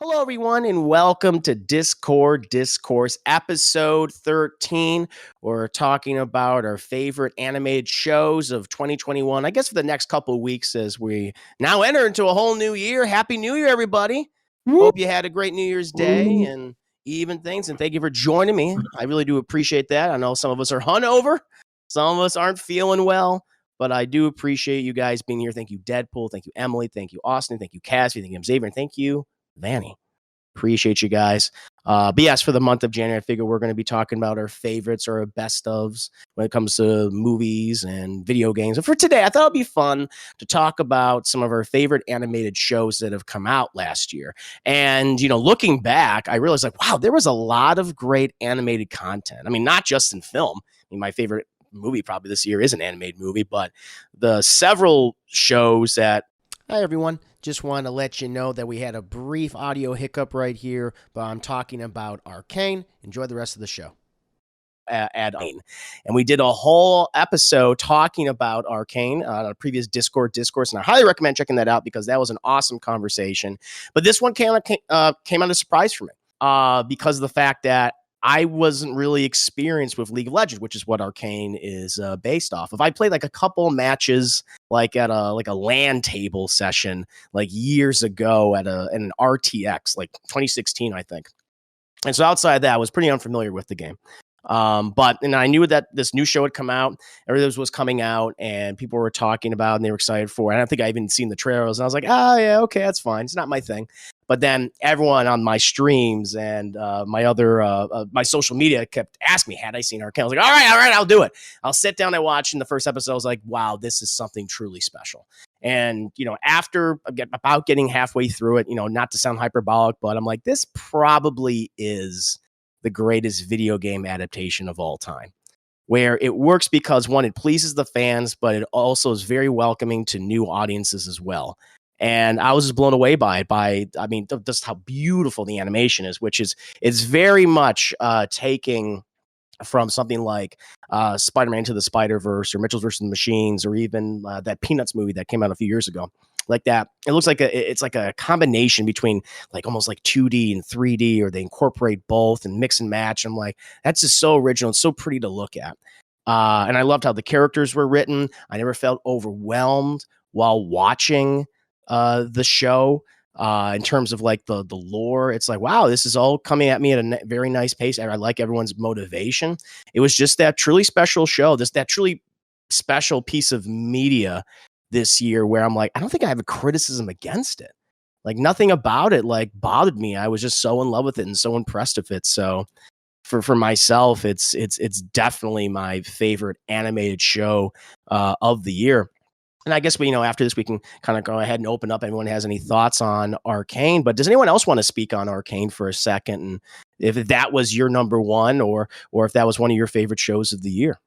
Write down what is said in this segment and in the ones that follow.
Hello, everyone, and welcome to Discourse, episode 13. We're talking about our favorite animated shows of 2021, I guess for the next couple of weeks as we now enter into a whole new year. Happy New Year, everybody. Hope you had a great New Year's Day and even things, and thank you for joining me. I really do appreciate that. I know some of us are hungover. Some of us aren't feeling well. But I do appreciate you guys being here. Thank you, Deadpool. Thank you, Emily. Thank you, Austin. Thank you, Cassie. Thank you, Xavier. And thank you, Vanny. Appreciate you guys. But yes, for the month of January, I figure we're going to be talking about our favorites or our best ofs when it comes to movies and video games. And for today, I thought it'd be fun to talk about some of our favorite animated shows that have come out last year. And, looking back, I realized wow, there was a lot of great animated content. I mean, not just in film. My favorite movie probably this year is an animated movie, but the several shows that, hi everyone, just want to let you know that we had a brief audio hiccup right here, but I'm talking about Arcane. Enjoy the rest of the show. And we did a whole episode talking about Arcane on a previous Discourse, and I highly recommend checking that out because that was an awesome conversation. But this one came out as a surprise for me because of the fact that I wasn't really experienced with League of Legends, which is what Arcane is based off of. I played a couple matches at a LAN table session years ago at an RTX 2016, I think. And so outside of that, I was pretty unfamiliar with the game. But I knew that this new show had come out, everything was coming out, and people were talking about, and they were excited for it. I don't think I even seen the trailers, and I was like, oh yeah, okay, that's fine. It's not my thing. But then everyone on my streams and my social media kept asking me, had I seen Arcane? I was like, all right, I'll do it. I'll sit down and watch. In the first episode, I was like, wow, this is something truly special. And, after about getting halfway through it, not to sound hyperbolic, but I'm like, this probably is the greatest video game adaptation of all time, where it works because, one, it pleases the fans, but it also is very welcoming to new audiences as well. And I was just blown away by it, just how beautiful the animation is, which is very much taking from something like Spider-Man Into the Spider-Verse or Mitchell's vs. the Machines, or even that Peanuts movie that came out a few years ago. Like that, it looks like it's like a combination between almost 2D and 3D, or they incorporate both and mix and match. I'm like, that's just so original and so pretty to look at. And I loved how the characters were written. I never felt overwhelmed while watching the show. In terms of the lore, it's wow, this is all coming at me at a very nice pace. I like everyone's motivation. It was just that truly special show, that truly special piece of media this year where I'm I don't think I have a criticism against it. Nothing about it bothered me. I was just so in love with it and so impressed with it. So for myself, it's definitely my favorite animated show of the year. And I guess after this, we can kind of go ahead and open up. Everyone has any thoughts on Arcane, but does anyone else want to speak on Arcane for a second? And if that was your number one, or if that was one of your favorite shows of the year?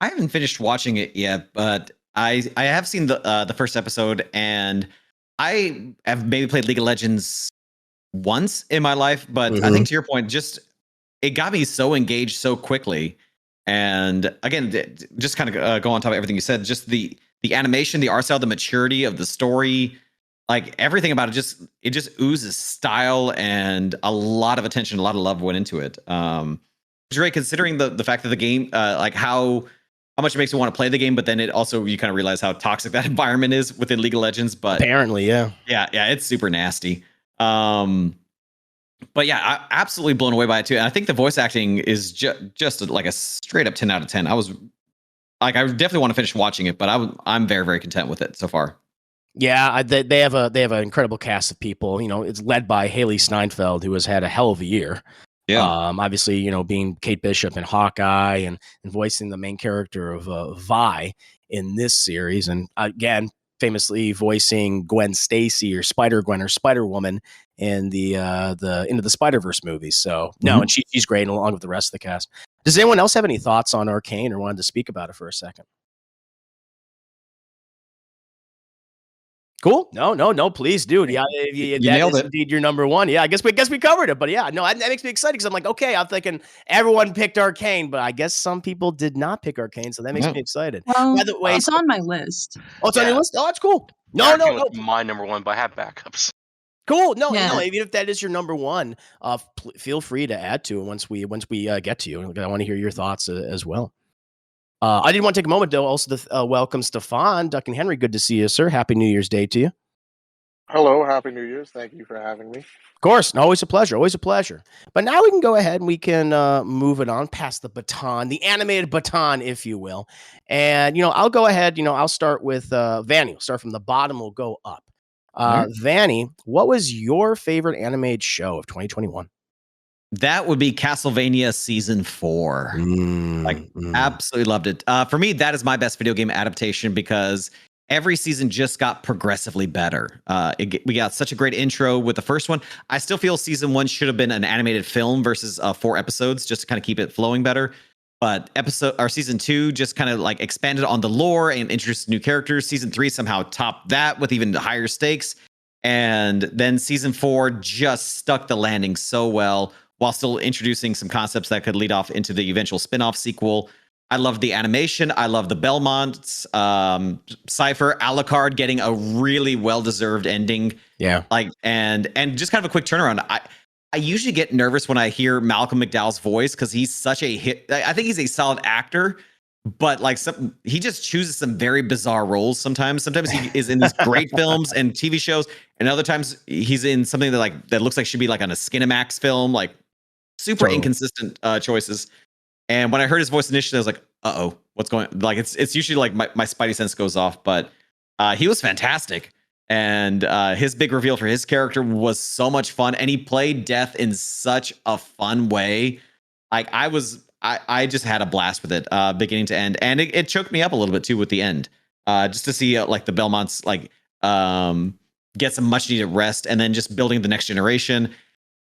I haven't finished watching it yet, but I have seen the first episode, and I have maybe played League of Legends once in my life. But I think, to your point, just it got me so engaged so quickly. And again, just kind of go on top of everything you said, just the animation, the art style, the maturity of the story, everything about it just oozes style, and a lot of attention, a lot of love went into it. It's great considering the fact that the game, how much it makes you want to play the game, but then it also, you kind of realize how toxic that environment is within League of Legends. But apparently, yeah, it's super nasty. But yeah, I absolutely blown away by it too. And I think the voice acting is just a straight up 10 out of 10. I definitely want to finish watching it, but I'm very, very content with it so far. Yeah, they have an incredible cast of people. It's led by Haley Steinfeld, who has had a hell of a year. Yeah. Obviously, being Kate Bishop in Hawkeye and voicing the main character of Vi in this series, and again, famously voicing Gwen Stacy, or Spider-Gwen, or Spider-Woman in the Into the Spider-Verse movies. So no, and she's great, along with the rest of the cast. Does anyone else have any thoughts on Arcane or wanted to speak about it for a second? Cool. No. Please, dude. Yeah, You that nailed is it. indeed your number one. Yeah, I guess we covered it. But yeah, no, that makes me excited because I'm like, okay, I'm thinking everyone picked Arcane, but I guess some people did not pick Arcane, so that makes Yeah. me excited. Well, By the way, it's on my list. oh, it's on your Yeah. list. Oh, that's cool. Arcane No. was my number one, but I have backups. Cool. No. Yeah. Even if that is your number one, feel free to add to it once we get to you. I want to hear your thoughts as well. I did want to take a moment to also welcome Stefan, Duck and Henry. Good to see you, sir. Happy New Year's Day to you. Hello, Happy New Year's. Thank you for having me. Of course, always a pleasure. But now we can go ahead and we can move it on past the baton, the animated baton, if you will. And, I'll go ahead, I'll start with Vanny. We'll start from the bottom. We'll go up. Vanny, what was your favorite animated show of 2021? That would be Castlevania Season 4. Absolutely loved it. For me, that is my best video game adaptation because every season just got progressively better. We got such a great intro with the first one. I still feel season 1 should have been an animated film versus 4 episodes just to kind of keep it flowing better. But season 2 just kind of like expanded on the lore and introduced new characters. Season 3 somehow topped that with even higher stakes. And then season 4 just stuck the landing so well, while still introducing some concepts that could lead off into the eventual spin-off sequel. I love the animation. I love the Belmonts, Cypher, Alucard getting a really well-deserved ending. Yeah. And just kind of a quick turnaround. I usually get nervous when I hear Malcolm McDowell's voice because he's such a hit. I think he's a solid actor, but he just chooses some very bizarre roles sometimes. Sometimes he is in these great films and TV shows, and other times he's in something that looks like should be like on a Skinamax film, like super inconsistent choices. And when I heard his voice initially, I was like, "Uh-oh, what's going?" Like it's usually like my spidey sense goes off, but he was fantastic, and his big reveal for his character was so much fun, and he played Death in such a fun way. Like I just had a blast with it, beginning to end, and it choked me up a little bit too with the end, just to see like the Belmonts get some much needed rest, and then just building the next generation.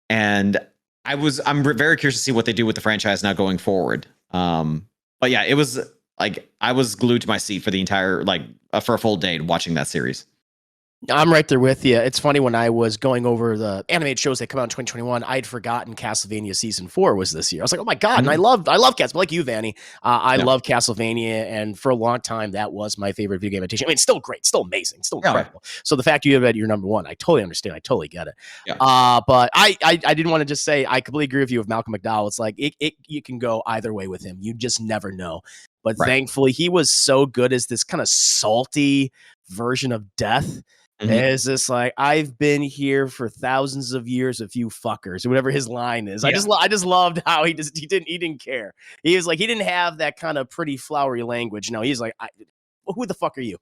And I'm very curious to see what they do with the franchise now going forward. But yeah, it was like I was glued to my seat for the entire for a full day watching that series. I'm right there with you. It's funny, when I was going over the animated shows that come out in 2021, I'd forgotten Castlevania Season 4 was this year. I was like, oh my God. And I love Castlevania, like you, Vanny. I love Castlevania. And for a long time, that was my favorite video game adaptation. I mean, it's still great, still amazing, still incredible. So the fact you have it at your number one, I totally understand. I totally get it. Yeah. But I didn't want to just say, I completely agree with you with Malcolm McDowell. It's like, you can go either way with him. You just never know. But thankfully, he was so good as this kind of salty version of Death. Is this like, I've been here for thousands of years with you fuckers, or whatever his line is. I just loved how he didn't care. He was like, he didn't have that kind of pretty flowery language. No, he's like, who the fuck are you?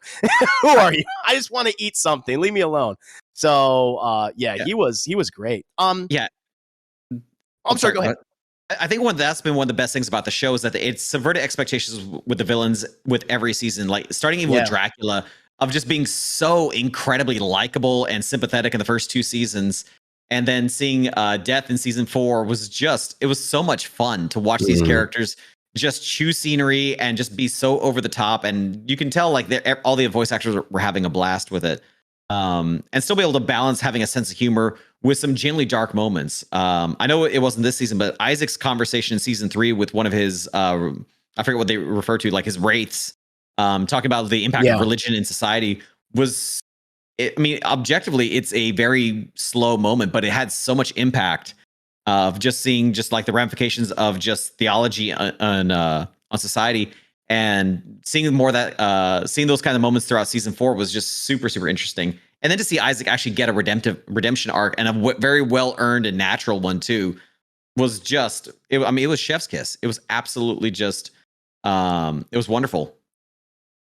Who are you? I just want to eat something. Leave me alone. So he was great. I'm sorry, go ahead. I think that's been one of the best things about the show is that it's subverted expectations with the villains with every season, like starting even with Dracula, of just being so incredibly likable and sympathetic in the first 2 seasons. And then seeing Death in season 4 was so much fun to watch these characters just chew scenery and just be so over the top. And you can tell like all the voice actors were having a blast with it. And still be able to balance having a sense of humor with some genuinely dark moments. I know it wasn't this season, but Isaac's conversation in season 3 with one of his, I forget what they refer to, like his wraiths, talking about the impact of religion in society objectively, it's a very slow moment, but it had so much impact of just seeing just like the ramifications of just theology on society, and seeing more of that, seeing those kind of moments throughout season 4 was just super, super interesting. And then to see Isaac actually get a redemption arc, and a very well earned and natural one too, was just, it was chef's kiss. It was absolutely just, it was wonderful.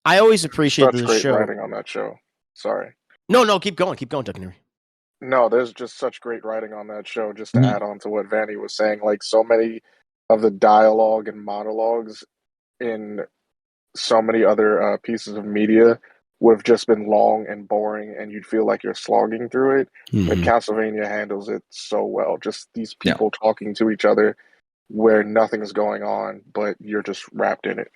I always appreciate the show. Writing on that show. Sorry. No, keep going, Duck and Henry. No, there's just such great writing on that show. Just to add on to what Vanny was saying, like so many of the dialogue and monologues in so many other pieces of media would have just been long and boring, and you'd feel like you're slogging through it. But Castlevania handles it so well. Just these people talking to each other where nothing's going on, but you're just wrapped in it.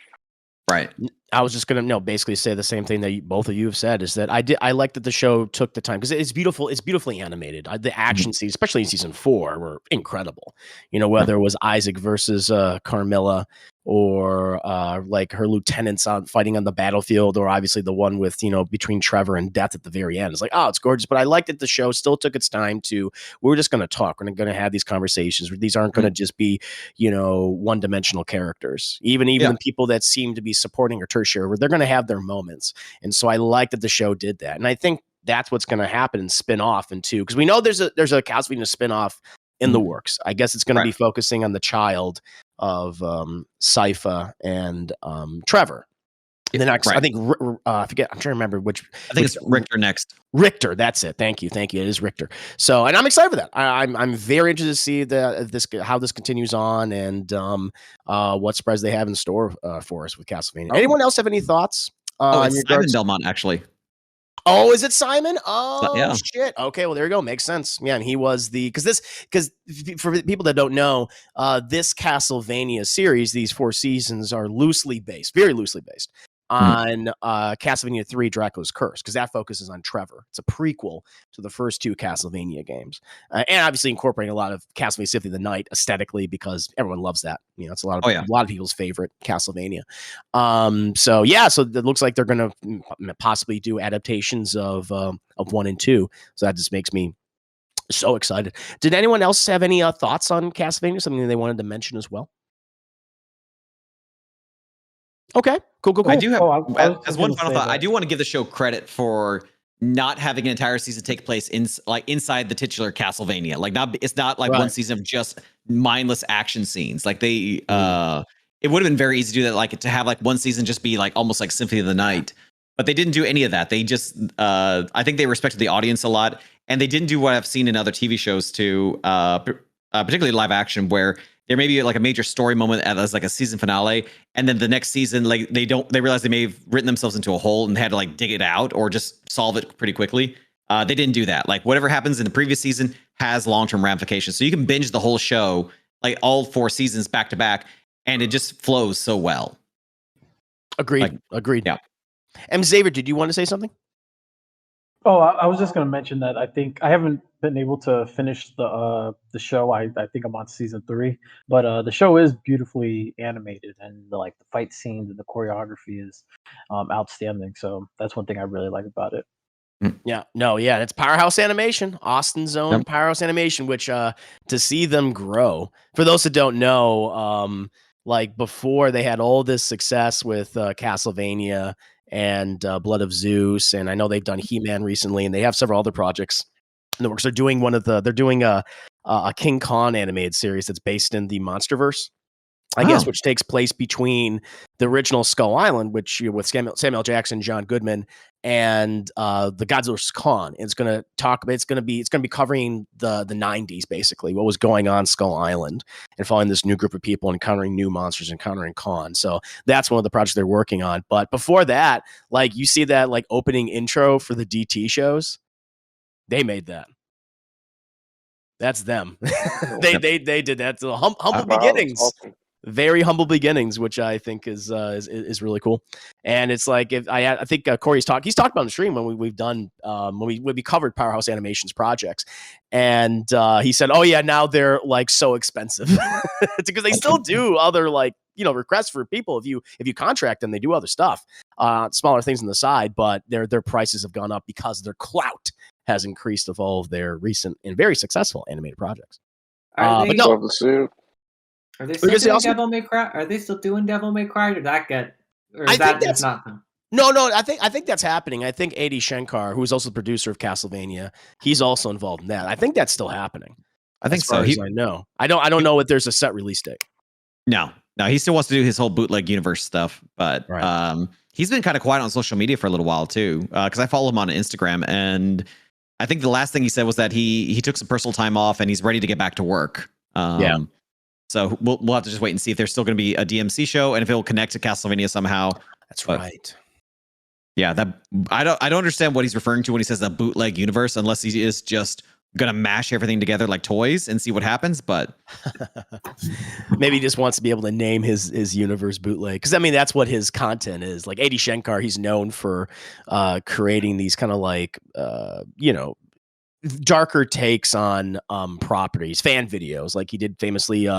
Right. I was just gonna basically say the same thing that both of you have said, is that I like that the show took the time, because it's beautiful. It's beautifully animated. The action scenes, especially in season 4, were incredible. Whether it was Isaac versus Carmilla, or like her lieutenants fighting on the battlefield, or obviously the one with between Trevor and Death at the very end. It's like, oh, it's gorgeous. But I like that the show still took its time to. We're just going to talk. We're going to have these conversations. These aren't going to just be one-dimensional characters. Even the people that seem to be supporting or tertiary, they're going to have their moments. And so I like that the show did that. And I think that's what's going to happen and spin off into, because we know there's a Castlevania spin-off in the works. I guess it's going to be focusing on the child of Sypha and Trevor. And the next, I think, I forget. I'm trying to remember which. I think it's Richter next. Richter, that's it. Thank you. It is Richter. So, and I'm excited for that. I'm very interested to see how this continues on, and what surprise they have in store for us with Castlevania. Anyone else have any thoughts? It's Simon Belmont, actually. Oh, is it Simon? Oh, yeah. Shit. Okay, well, there you go. Makes sense. Yeah, and he was because for people that don't know, this Castlevania series, these 4 seasons are very loosely based on Castlevania 3 Dracula's Curse, because that focuses on Trevor. It's a prequel to the first 2 Castlevania games, and obviously incorporating a lot of Castlevania Symphony of the Night aesthetically, because everyone loves that. It's a lot of people's favorite Castlevania. So it looks like they're going to possibly do adaptations of 1 and 2. So that just makes me so excited. Did anyone else have any thoughts on Castlevania? Something they wanted to mention as well? Okay, cool. I do have, as one final thought, I do want to give the show credit for not having an entire season take place inside the titular Castlevania. It's not like one season of just mindless action scenes. Like it would have been very easy to do that, like to have like one season just be like almost like Symphony of the Night. But they didn't do any of that. They just, I think they respected the audience a lot, and they didn't do what I've seen in other TV shows too, particularly live action, where there may be like a major story moment as like a season finale, and then the next season, like they realize they may have written themselves into a hole and they had to like dig it out or just solve it pretty quickly. They didn't do that. Like whatever happens in the previous season has long-term ramifications. So you can binge the whole show, like all 4 seasons back to back, and it just flows so well. Agreed. Yeah. And Xavier, did you want to say something? Oh, I was just going to mention that I think I haven't been able to finish the show. I think I'm on season 3, but the show is beautifully animated, and the fight scenes and the choreography is outstanding. So that's one thing I really like about it. Yeah, it's Powerhouse Animation, Austin's own Powerhouse Animation, which to see them grow. For those that don't know, like before they had all this success with Castlevania and Blood of Zeus, and I know they've done He-Man recently, and they have several other projects in the works. They're doing a King Kong animated series that's based in the MonsterVerse, I guess, which takes place between the original Skull Island, which with Samuel Jackson, John Goodman, and the Godzilla vs. Kong. It's going to be covering the 90s, basically, what was going on Skull Island, and following this new group of people, encountering new monsters, encountering Kong. So that's one of the projects they're working on. But before that, like you see that like opening intro for the DT shows, they made that. That's them. they did that. So humble beginnings. Awesome. Very humble beginnings, which I think is really cool. And it's like, I think Corey's he's talked about on the stream when we've done when we covered Powerhouse Animation's projects, and he said, oh yeah, now they're like so expensive. It's because they still do other requests for people. If you contract them, they do other stuff, smaller things on the side, but their prices have gone up because their clout has increased of all of their recent and very successful animated projects. Are they still doing Devil May Cry? Are they still doing Devil May Cry? Did that get? Or is that just not them? No. I think that's happening. I think A.D. Shankar, who is also the producer of Castlevania, he's also involved in that. I think that's still happening. I think so. I know. I don't know if there's a set release date. No. He still wants to do his whole bootleg universe stuff, but he's been kind of quiet on social media for a little while too. Because I follow him on Instagram, and I think the last thing he said was that he took some personal time off and he's ready to get back to work. So we'll have to just wait and see if there's still going to be a DMC show and if it will connect to Castlevania somehow. That's right. Yeah, that I don't understand what he's referring to when he says the bootleg universe, unless he is just gonna mash everything together like toys and see what happens. But maybe he just wants to be able to name his universe bootleg, because I mean that's what his content is. Like Adi Shankar, he's known for creating these kind of like darker takes on properties, fan videos. Like he did famously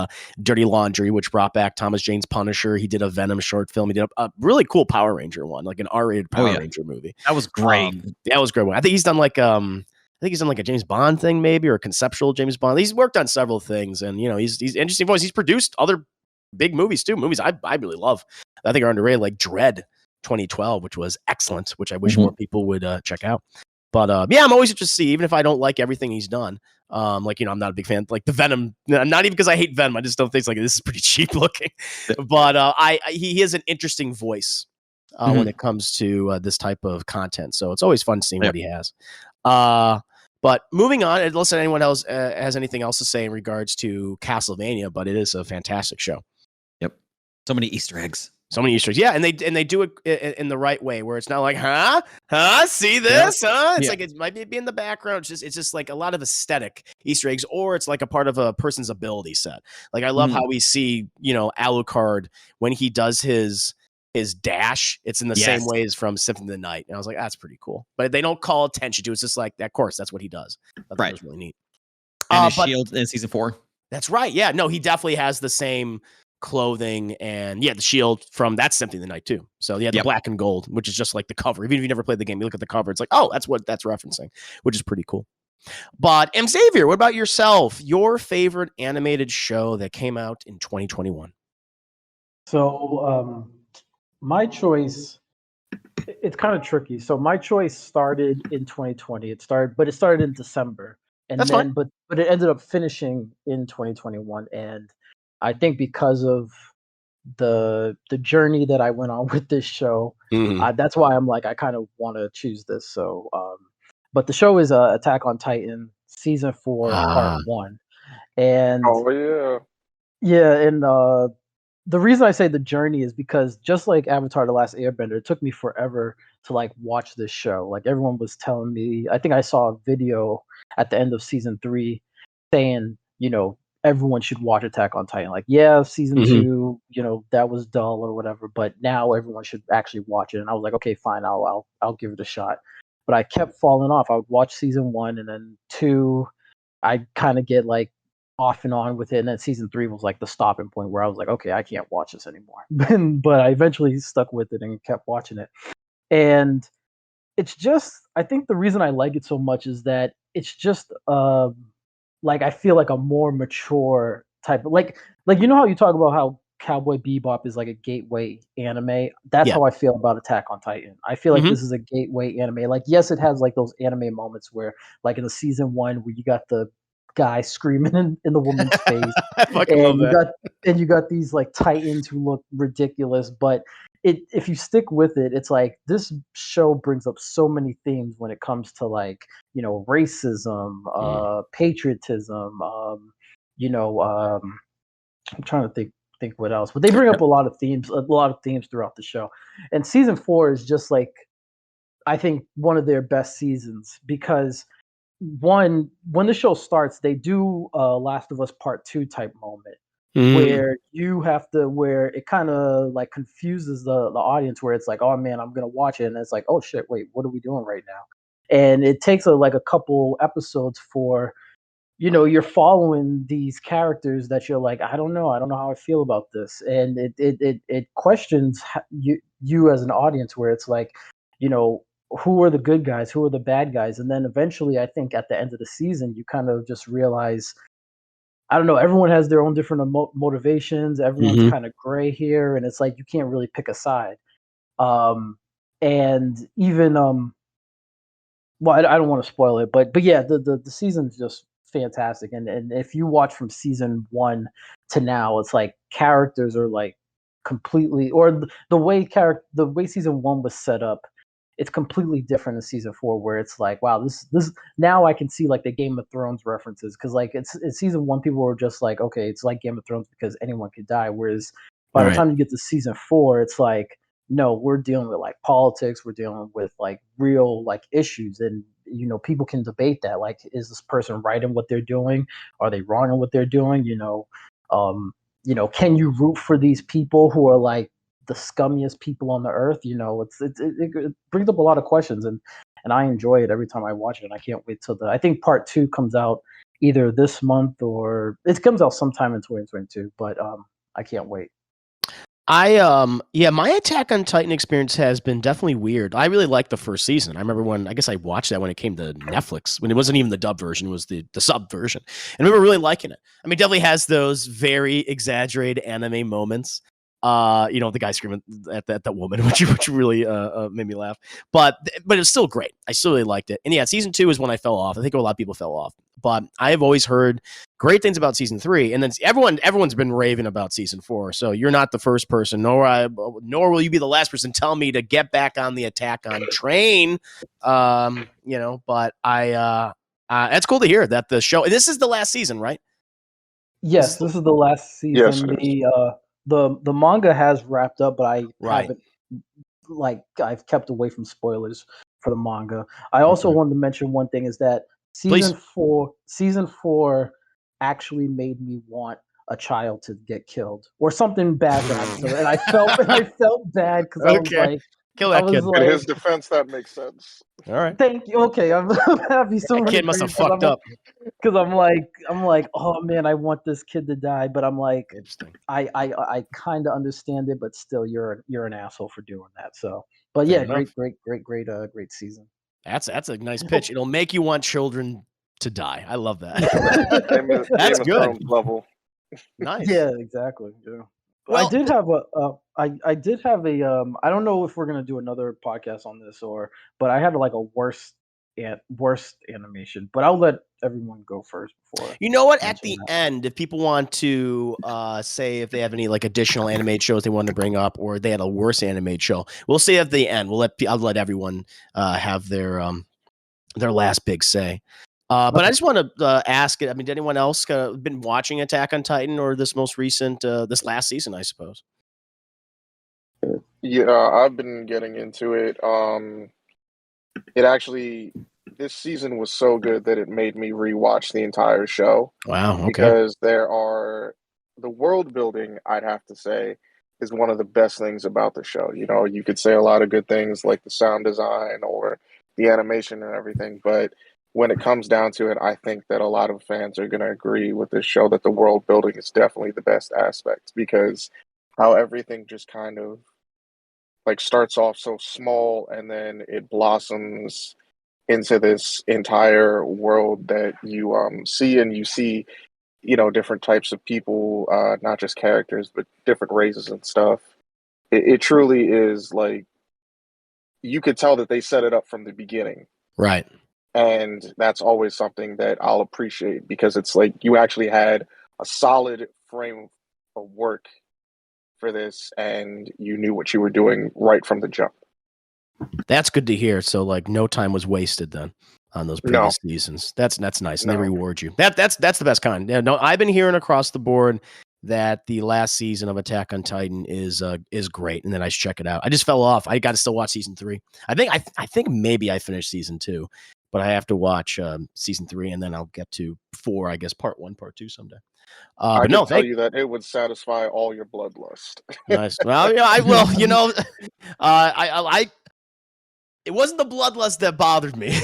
Dirty Laundry, which brought back Thomas Jane's Punisher. He did a Venom short film. He did a really cool Power Ranger one, like an R-rated Power Ranger movie. That was great. That was a great one. I think he's done like a James Bond thing, maybe, or a conceptual James Bond. He's worked on several things, and he's interesting voice. He's produced other big movies too. Movies I really love. I think are underrated, like Dread 2012, which was excellent, which I wish more people would check out. But I'm always interested to see, even if I don't like everything he's done. I'm not a big fan. Like the Venom, not even because I hate Venom. I just don't think it's like this is pretty cheap looking. But he has an interesting voice when it comes to this type of content. So it's always fun seeing what he has. But moving on, unless anyone else has anything else to say in regards to Castlevania, but it is a fantastic show. Yep, so many Easter eggs. So many Easter eggs. Yeah, and they do it in the right way, where it's not like, see this? It's like it might be in the background. It's just like a lot of aesthetic Easter eggs, or it's like a part of a person's ability set. Like I love how we see, Alucard when he does his dash, it's in the same way as from Symphony of the Night. And I was like, that's pretty cool. But they don't call attention to it. It's just like, of course, that's what he does. That was really neat. And his shield in season 4. That's right. Yeah, no, he definitely has the same clothing and the shield from that Symphony of the Night too. So the black and gold, which is just like the cover. Even if you never played the game, you look at the cover, it's like, oh, that's what that's referencing, which is pretty cool. But M. Xavier, what about yourself? Your favorite animated show that came out in 2021? So my choice, it's kind of tricky. So my choice started in 2020. It started in December. And that's fine. But it ended up finishing in 2021. And I think because of the journey that I went on with this show, that's why I'm like, I kind of want to choose this. So, but the show is Attack on Titan season 4, part 1. And and the reason I say the journey is because just like Avatar: The Last Airbender, it took me forever to like watch this show. Like everyone was telling me, I think I saw a video at the end of season 3 saying, everyone should watch Attack on Titan. Like, season 2, that was dull or whatever, but now everyone should actually watch it. And I was like, okay, fine, I'll give it a shot. But I kept falling off. I would watch season 1, and then 2, I'd kind of get like off and on with it. And then season 3 was like the stopping point where I was like, okay, I can't watch this anymore. But I eventually stuck with it and kept watching it. And it's just, I think the reason I like it so much is that it's just like I feel like a more mature type of like how you talk about how Cowboy Bebop is like a gateway anime. That's how I feel about Attack on Titan. I feel like this is a gateway anime. Like, yes, it has like those anime moments where, like in the season 1, where you got the guy screaming in the woman's face, and you got these like Titans who look ridiculous. But if you stick with it, it's like this show brings up so many themes when it comes to like racism, patriotism. I'm trying to think what else, but they bring up a lot of themes throughout the show. And season 4 is just like, I think, one of their best seasons because when the show starts, they do Last of Us Part 2 type moment where where it kind of like confuses the audience, where it's like, oh man, I'm gonna watch it, and it's like, oh shit, wait, what are we doing right now? And it takes a couple episodes for you're following these characters that you're like, I don't know how I feel about this, and it questions you as an audience, where it's like, who are the good guys, who are the bad guys, and then eventually, I think at the end of the season, you kind of just realize, I don't know, everyone has their own different motivations. Everyone's kind of gray here, and it's like you can't really pick a side. And even well, I don't want to spoil it, but yeah, the season's just fantastic. And if you watch from season 1 to now, it's like characters are like completely, or the way season 1 was set up, it's completely different in season 4, where it's like, wow, this now I can see like the Game of Thrones references, because like it's season 1, people were just like, okay, it's like Game of Thrones because anyone could die, whereas by the time you get to season 4, it's like, no, we're dealing with like politics, we're dealing with like real like issues, and people can debate that. Like, is this person right in what they're doing? Are they wrong in what they're doing? Can you root for these people who are like the scummiest people on the earth? It brings up a lot of questions, and I enjoy it every time I watch it. And I can't wait till I think part 2 comes out either this month or it comes out sometime in 2022. But I can't wait. My Attack on Titan experience has been definitely weird. I really liked the first season. I remember I guess I watched that when it came to Netflix, when it wasn't even the dub version, it was the sub version. And we were really liking it. I mean, it definitely has those very exaggerated anime moments. The guy screaming at that woman, which really made me laugh. But it's still great. I still really liked it. And yeah, season 2 is when I fell off. I think a lot of people fell off. But I have always heard great things about season 3, and then everyone's been raving about season 4. So you're not the first person, nor will you be the last person telling me to get back on the Attack on train. But it's cool to hear that the show. This is the last season, right? Yes, this is the last season. Yes, the manga has wrapped up, but I haven't. I've kept away from spoilers for the manga. I also wanted to mention one thing is that season four actually made me want a child to get killed or something bad to happen. And I felt bad because I was like, kill that kid. In his defense, that makes sense. All right. Thank you. Okay, I'm happy. That kid must have fucked up. Because I'm like, oh man, I want this kid to die, but I'm like, I kind of understand it, but still, you're an asshole for doing that. So, but yeah, great season. That's a nice pitch. It'll make you want children to die. I love that. That's good. Level. Nice. Yeah, exactly. Yeah. Well, I did have I don't know if we're gonna do another podcast on this but I had like a worst animation. But I'll let everyone go first before. You know what? At the end, if people want to say if they have any like additional animated shows they want to bring up, or they had a worse animated show, we'll say at the end. I'll let everyone have their last big say. But I just want to ask it. I mean, did anyone else been watching Attack on Titan or this most recent, this last season, I suppose? Yeah, I've been getting into it. This season was so good that it made me rewatch the entire show. Wow. Okay. Because the world building, I'd have to say, is one of the best things about the show. You could say a lot of good things like the sound design or the animation and everything, but when it comes down to it, I think that a lot of fans are going to agree with this show that the world building is definitely the best aspect, because how everything just kind of like starts off so small and then it blossoms into this entire world that you see, and you see, different types of people, not just characters, but different races and stuff. It truly is like, you could tell that they set it up from the beginning. Right. And that's always something that I'll appreciate, because it's like you actually had a solid frame of work for this and you knew what you were doing right from the jump. That's good to hear. So like no time was wasted then on those previous seasons. That's nice. And they reward you. That's the best kind. Yeah, no, I've been hearing across the board that the last season of Attack on Titan is great, and then I should check it out. I just fell off. I got to still watch season 3. I think maybe I finished season 2. But I have to watch season 3, and then I'll get to 4, I guess, part 1, part 2 someday. I can tell you that it would satisfy all your bloodlust. Nice. Well, I will. It wasn't the bloodlust that bothered me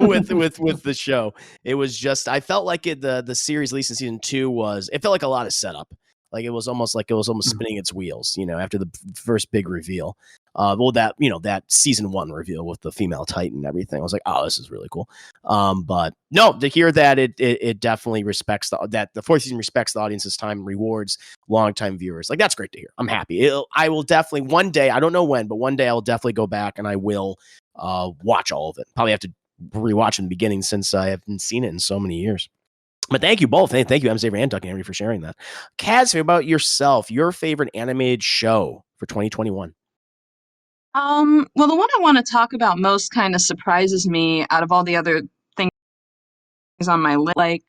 with the show. It was just I felt like the series, at least in season 2, it felt like a lot of setup. Like it was almost spinning its wheels, after the first big reveal. That season 1 reveal with the female Titan and everything. I was like, oh, this is really cool. But no, to hear that it definitely respects that the 4th season respects the audience's time, rewards longtime viewers. Like that's great to hear. I'm happy. I will definitely one day, I don't know when, but one day I'll definitely go back and I will watch all of it. Probably have to rewatch in the beginning since I haven't seen it in so many years. But thank you both. Thank you, MZ and Duck and Henry, for sharing that. Kaz, about yourself, your favorite animated show for 2021. Well, the one I want to talk about most kind of surprises me out of all the other things on my list. Like,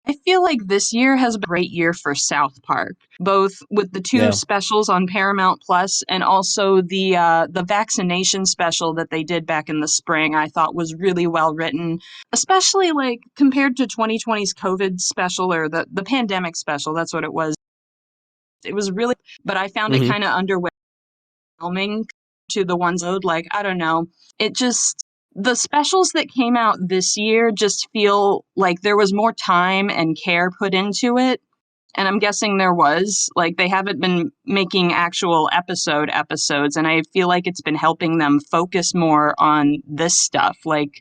I feel feel like this year has been a great year for South Park, both with the two specials on Paramount Plus and also the vaccination special that they did back in the spring. I thought was really well written, especially like compared to 2020's COVID special or the pandemic special. That's what it was. It was really, but I found it kind of underwhelming to the ones like, I don't know. It just, the specials that came out this year just feel like there was more time and care put into it. And I'm guessing there was. Like, they haven't been making actual episodes, and I feel like it's been helping them focus more on this stuff. Like,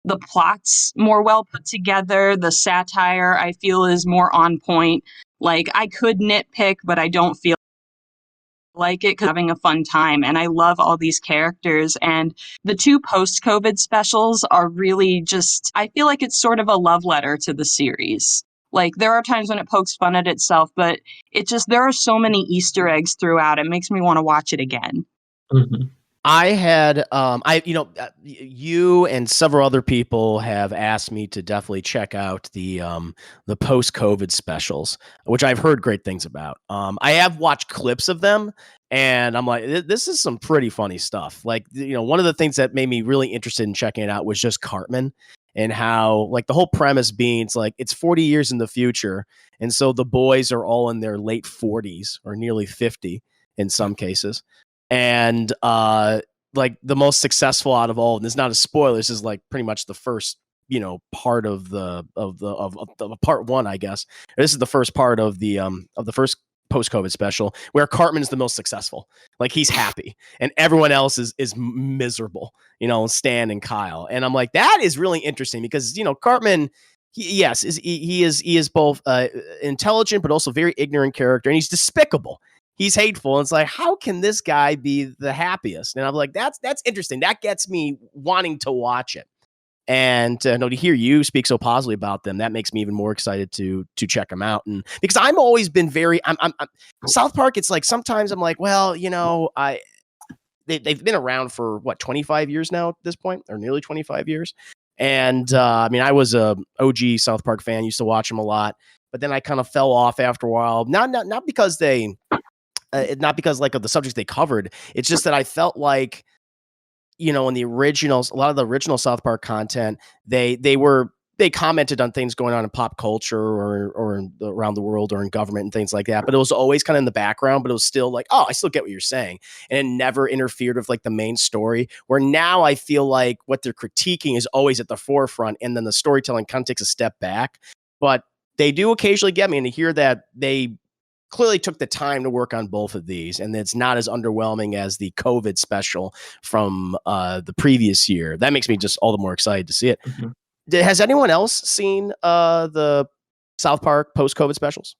the plot's more well put together. The satire, I feel, is more on point. Like, I could nitpick, but I don't feel like it, 'cause I'm having a fun time, and I love all these characters. And the two post-COVID specials are really just, I feel like it's sort of a love letter to the series. Like, there are times when it pokes fun at itself, but it just, there are so many Easter eggs throughout. It makes me want to watch it again. I had, you and several other people have asked me to definitely check out the post-COVID specials, which I've heard great things about. I have watched clips of them, and I'm like, this is some pretty funny stuff. Like, one of the things that made me really interested in checking it out was just Cartman, and how, like, the whole premise being, it's like, it's 40 years in the future, and so the boys are all in their late 40s or nearly 50 in some cases. And like, the most successful out of all, and this is not a spoiler, this is like pretty much the first part of the part one, I guess. This is the first part of the first post-COVID special, where Cartman's the most successful. Like, he's happy and everyone else is miserable, Stan and Kyle. And I'm like, that is really interesting, because Cartman, he is both intelligent but also very ignorant character, and he's despicable. He's hateful. And it's like, how can this guy be the happiest? And I'm like, that's interesting. That gets me wanting to watch it. And to hear you speak so positively about them, that makes me even more excited to check them out. And because I'm always been I'm South Park. It's like, sometimes I'm like, well, they've been around for 25 years now at this point, or nearly 25 years. And I was a OG South Park fan, used to watch them a lot, but then I kind of fell off after a while. Not because they. Not because of the subjects they covered. It's just that I felt like, in the originals, a lot of the original South Park content, they commented on things going on in pop culture or around the world or in government and things like that. But it was always kind of in the background, but it was still like, oh, I still get what you're saying. And it never interfered with the main story, where now I feel like what they're critiquing is always at the forefront, and then the storytelling kind of takes a step back. But they do occasionally get me, and to hear that they clearly took the time to work on both of these, and it's not as underwhelming as the COVID special from the previous year. That makes me just all the more excited to see it. Has anyone else seen the South Park post-COVID specials?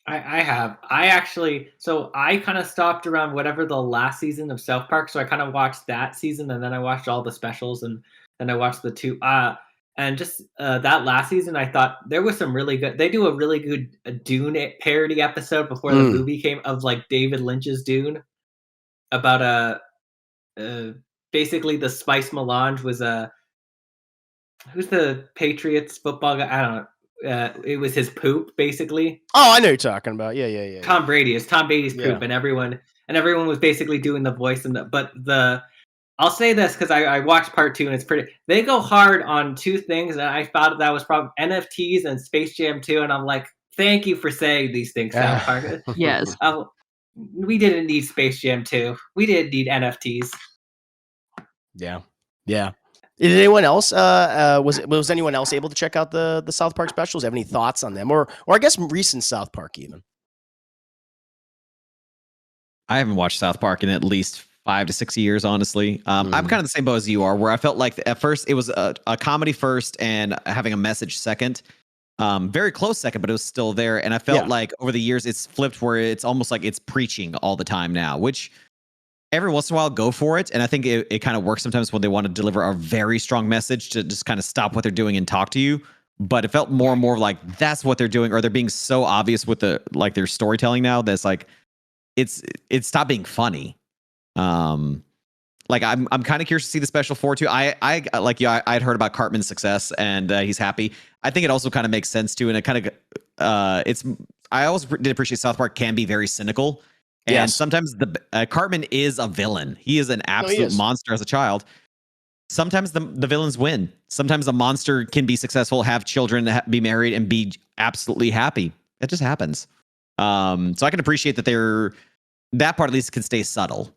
I have. I kind of stopped around whatever the last season of South Park, so I kind of watched that season, and then I watched all the specials, and then I watched the two. And just that last season, I thought there was some really good. They do a really good Dune parody episode before the movie came, of David Lynch's Dune, about basically the spice melange was who's the Patriots football guy? I don't know. It was his poop, basically. Oh, I know you're talking about. Yeah. Tom Brady. It's Tom Brady's poop, and everyone was basically doing the voice I'll say this because I watched part 2, and it's pretty. They go hard on two things, and I thought that was probably NFTs and Space Jam 2, and I'm like, thank you for saying these things, South Park. Yes. We didn't need Space Jam 2. We didn't need NFTs. Yeah. Did anyone else? Was anyone else able to check out the South Park specials? Have any thoughts on them, or I guess recent South Park even? I haven't watched South Park in at least 5 to 6 years, honestly. I'm kind of the same boat as you are, where I felt like at first it was a comedy first and having a message second. Very close second, but it was still there. And I felt like over the years it's flipped, where it's almost like it's preaching all the time now, which every once in a while go for it. And I think it kind of works sometimes when they want to deliver a very strong message to just kind of stop what they're doing and talk to you. But it felt more and more like that's what they're doing, or they're being so obvious with their storytelling now that's like it's stopped being funny. like I'm kind of curious to see the special 4 too. I like you. I'd heard about Cartman's success and he's happy. I think it also kind of makes sense too, and it kind of it's. I always did appreciate South Park can be very cynical, and sometimes the Cartman is a villain. He is an absolute monster as a child. Sometimes the villains win. Sometimes a monster can be successful, have children, be married, and be absolutely happy. It just happens. So I can appreciate that that part at least can stay subtle.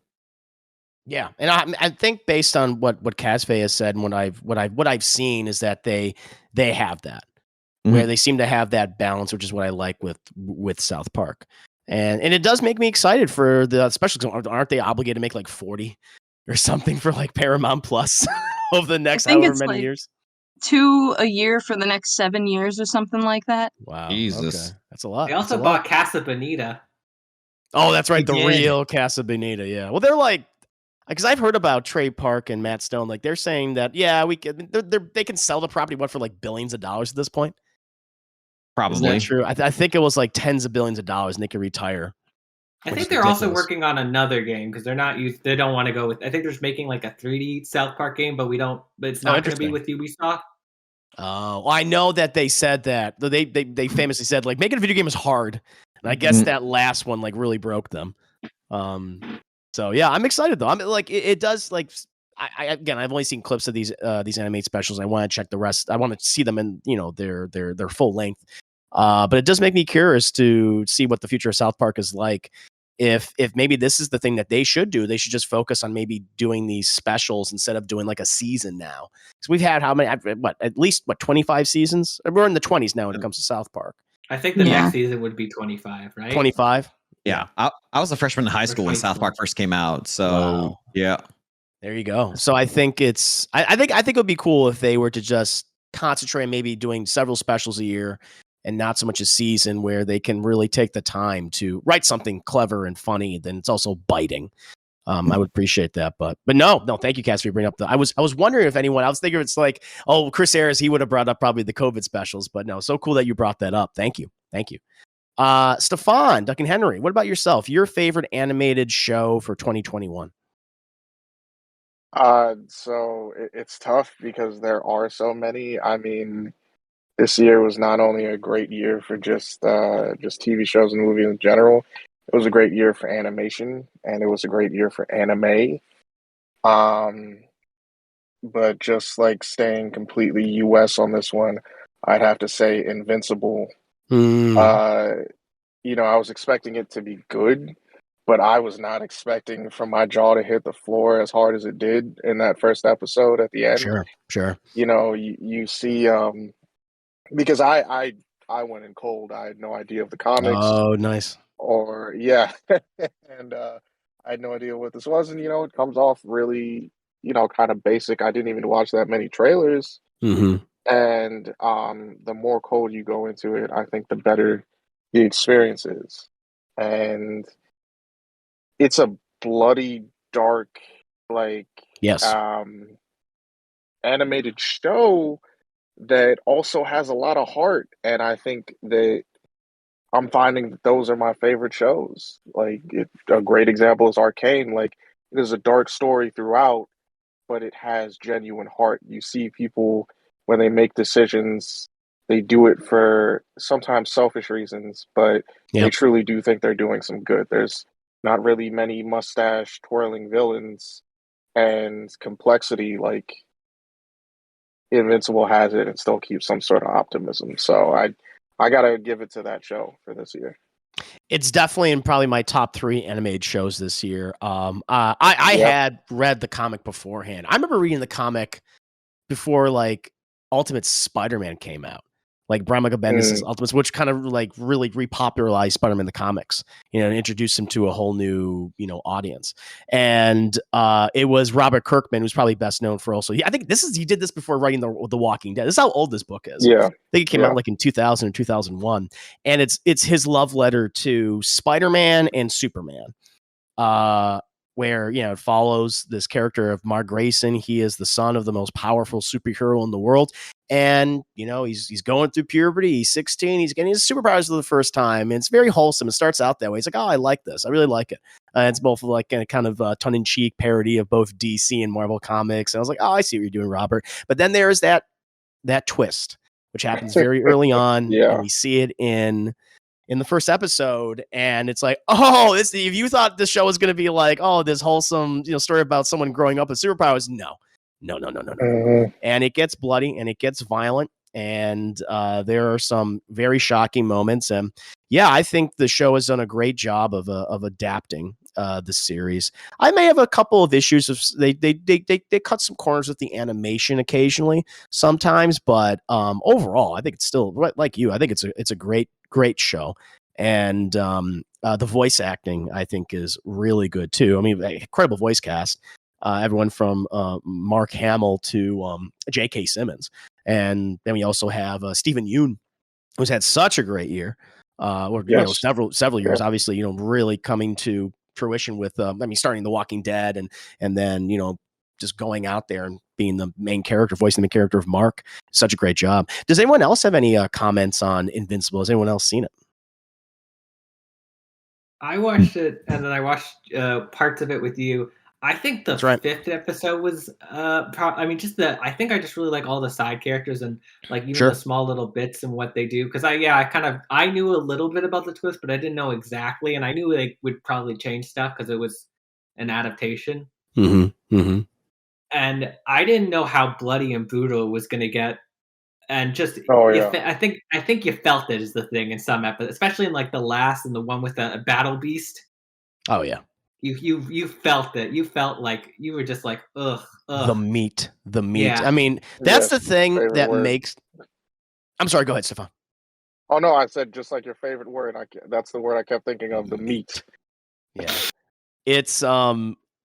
Yeah, and I think based on what Casve has said and what I've seen is that they have that where they seem to have that balance, which is what I like with South Park, and it does make me excited for the specials. Aren't they obligated to make like 40 or something for like Paramount Plus over the next however many years? 2 a year for the next 7 years or something like that. Wow, Jesus, okay. That's a lot. They also bought Casa Bonita. Oh, that's right, the real Casa Bonita. Yeah, well, they're like. Because I've heard about Trey Park and Matt Stone, like they're saying that we can they can sell the property for like billions of dollars at this point. Probably. Isn't that true? I think it was like tens of billions of dollars, and they can retire. I think they're also working on another game because they're not used. They don't want to go with. I think they're just making like a 3D South Park game, but it's not going to be with Ubisoft. Oh, well, I know that they said that. They famously said like making a video game is hard, and I guess that last one like really broke them. So yeah, I'm excited though. I'm like it does like I've only seen clips of these animated specials. I want to check the rest. I want to see them in their full length. But it does make me curious to see what the future of South Park is like. If maybe this is the thing that they should do, they should just focus on maybe doing these specials instead of doing like a season now. Because we've had at least 25 seasons? We're in the 20s now when it comes to South Park. I think the next season would be 25, right? 25. Yeah, I was a freshman in high school when South Park first came out. So yeah, there you go. So I think I think it would be cool if they were to just concentrate on maybe doing several specials a year and not so much a season where they can really take the time to write something clever and funny. Then it's also biting. I would appreciate that, but no, thank you, Cass, for bringing up I was wondering if anyone else thinking it's like, oh, Chris Ayres, he would have brought up probably the COVID specials, but no, so cool that you brought that up. Thank you. Stefan, Duncan Henry, what about yourself? Your favorite animated show for 2021? So it's tough because there are so many. I mean, this year was not only a great year for just TV shows and movies in general. It was a great year for animation, and it was a great year for anime. But just like staying completely US on this one, I'd have to say Invincible. I was expecting it to be good, but I was not expecting for my jaw to hit the floor as hard as it did in that first episode at the end. Sure. You see, because I went in cold. I had no idea of the comics. Oh, nice. And I had no idea what this was, and it comes off really, kind of basic. I didn't even watch that many trailers. Mm-hmm. And the more cold you go into it, I think the better the experience is. And it's a bloody, dark, animated show that also has a lot of heart. And I think that I'm finding that those are my favorite shows. A great example is Arcane. It is a dark story throughout, but it has genuine heart. You see people, when they make decisions, they do it for sometimes selfish reasons, but they truly do think they're doing some good. There's not really many mustache twirling villains, and complexity like Invincible has it and still keeps some sort of optimism. So I gotta give it to that show for this year. It's definitely in probably my top 3 animated shows this year. I had read the comic beforehand. I remember reading the comic before Ultimate Spider-Man came out, Brian Michael Bendis' Ultimates, which kind of really repopularized Spider-Man in the comics, and introduced him to a whole new, audience. And it was Robert Kirkman, who's probably best known for also, I think he did this before writing the Walking Dead. This is how old this book is. Yeah. I think it came out in 2000 or 2001. And it's his love letter to Spider-Man and Superman. where, you know, it follows this character of Mark Grayson. He is the son of the most powerful superhero in the world. And, you know, he's going through puberty. He's 16. He's getting his superpowers for the first time. And it's very wholesome. It starts out that way. He's like, oh, I like this. I really like it. It's both like a kind of tongue-in-cheek parody of both DC and Marvel comics. And I was like, oh, I see what you're doing, Robert. But then there's that twist, which happens very early on. Yeah. And we see it in the first episode, and it's like, oh, if you thought this show was going to be like, oh, this wholesome, you know, story about someone growing up with superpowers, no. And it gets bloody and it gets violent, and there are some very shocking moments. And yeah, I think the show has done a great job of adapting the series. I may have a couple of issues of they cut some corners with the animation occasionally sometimes, but overall, I think it's still like you. I think it's a great show. And the voice acting, I think, is really good too. I mean, incredible voice cast. Everyone from Mark Hamill to J.K. Simmons. And then we also have Stephen Yeun, who's had such a great year. Or you know, several years, obviously, you know, really coming to fruition with starting The Walking Dead, and then, you know, just going out there and being the main character, voicing the character of Mark. Such a great job. Does anyone else have any comments on Invincible? Has anyone else seen it? I watched it, and then I watched parts of it with you. I think the fifth episode was I think I just really like all the side characters, and like even the small little bits and what they do, because I knew a little bit about the twist, but I didn't know exactly, and I knew they would probably change stuff because it was an adaptation. And I didn't know how bloody and brutal it was going to get, and just I think you felt it is the thing in some episodes, especially in like the last and the one with the battle beast. Oh yeah. You felt it. You felt like you were just like, ugh. The meat. Yeah. I mean, that's the thing that makes. I'm sorry. Go ahead, Stefan. Oh no, I said just like your favorite word. That's the word I kept thinking of. The meat. Yeah, it's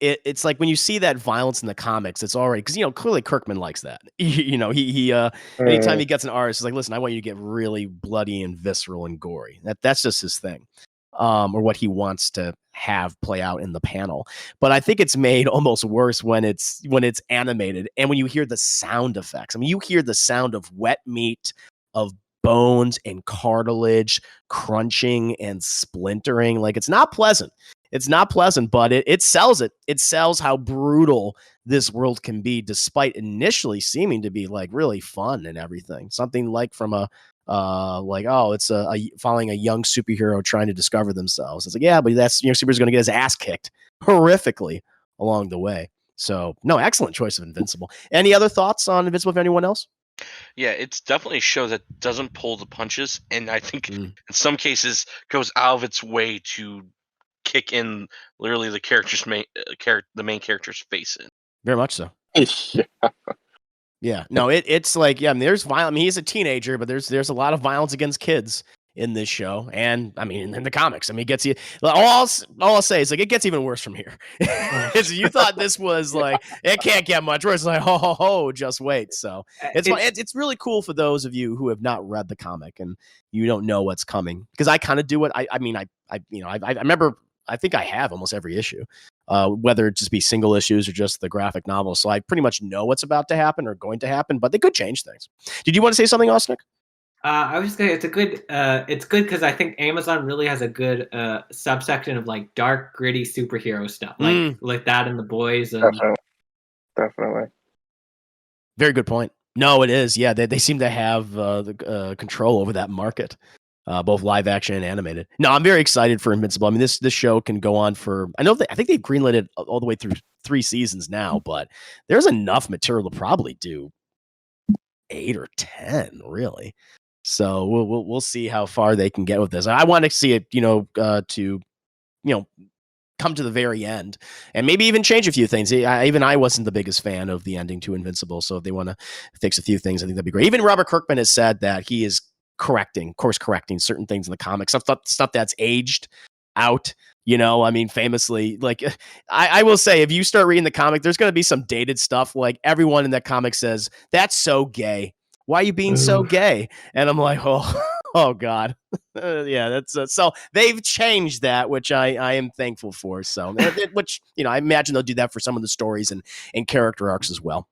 it's like when you see that violence in the comics, it's already, because, you know, clearly Kirkman likes that. You know, he anytime he gets an artist, he's like, listen, I want you to get really bloody and visceral and gory. That's just his thing. Or what he wants to have play out in the panel. But I think it's made almost worse when it's animated, and when you hear the sound effects. I mean, you hear the sound of wet meat, of bones and cartilage crunching and splintering. Like, it's not pleasant. It's not pleasant, but it sells it. It sells how brutal this world can be, despite initially seeming to be like really fun and everything. Something like from a it's following a young superhero trying to discover themselves. It's like, yeah, but that's, you know, superhero's going to get his ass kicked horrifically along the way. So, no, excellent choice of Invincible. Any other thoughts on Invincible from anyone else? Yeah, it's definitely a show that doesn't pull the punches, and I think in some cases goes out of its way to kick in literally the main character's face in. Very much so. Yeah. Yeah, no, it's like, yeah, I mean, there's violence. I mean, he's a teenager, but there's a lot of violence against kids in this show, and I mean, in the comics. I mean, it gets you. All I'll say is, like, it gets even worse from here. You thought this was like, it can't get much worse. It's like, ho, just wait. So it's really cool for those of you who have not read the comic and you don't know what's coming, because I kind of do it. I remember. I think I have almost every issue, whether it just be single issues or just the graphic novel. So I pretty much know what's about to happen or going to happen, but they could change things. Did you want to say something else, Nick? I was just gonna. It's good because I think Amazon really has a good subsection of like dark, gritty superhero stuff, like that in The Boys. And... Definitely. Very good point. No, it is. Yeah, they seem to have the control over that market. Both live action and animated. No, I'm very excited for Invincible. I mean, this show can go on for, I think they've greenlit it all the way through 3 seasons now, but there's enough material to probably do 8 or 10, really. So we'll see how far they can get with this. I want to see it, come to the very end and maybe even change a few things. I wasn't the biggest fan of the ending to Invincible, so if they want to fix a few things, I think that'd be great. Even Robert Kirkman has said that he is course correcting certain things in the comics, stuff that's aged out. You know, I mean, famously, like, I will say, if you start reading the comic, there's going to be some dated stuff. Like, everyone in that comic says, that's so gay. Why are you being so gay? And I'm like, oh, Oh God, yeah, that's so they've changed that, which I am thankful for. So, which I imagine they'll do that for some of the stories and character arcs as well.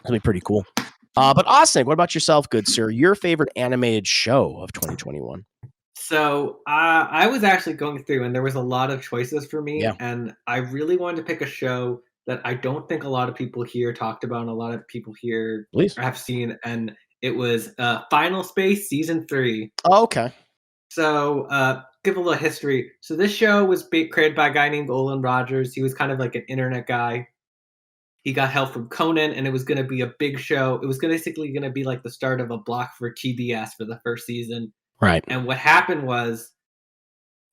That'll be pretty cool. But Austin, what about yourself, good sir? Your favorite animated show of 2021? So I was actually going through, and there was a lot of choices for me, Yeah. and I really wanted to pick a show that I don't think a lot of people here talked about, and a lot of people here Please. have seen, and it was Final Space Season 3. Oh, okay. So, give a little history. So this show was created by a guy named Olin Rogers. He was kind of like an internet guy. He got help from Conan, and it was going to be a big show. It was basically going to be like the start of a block for TBS for the first season. Right. And what happened was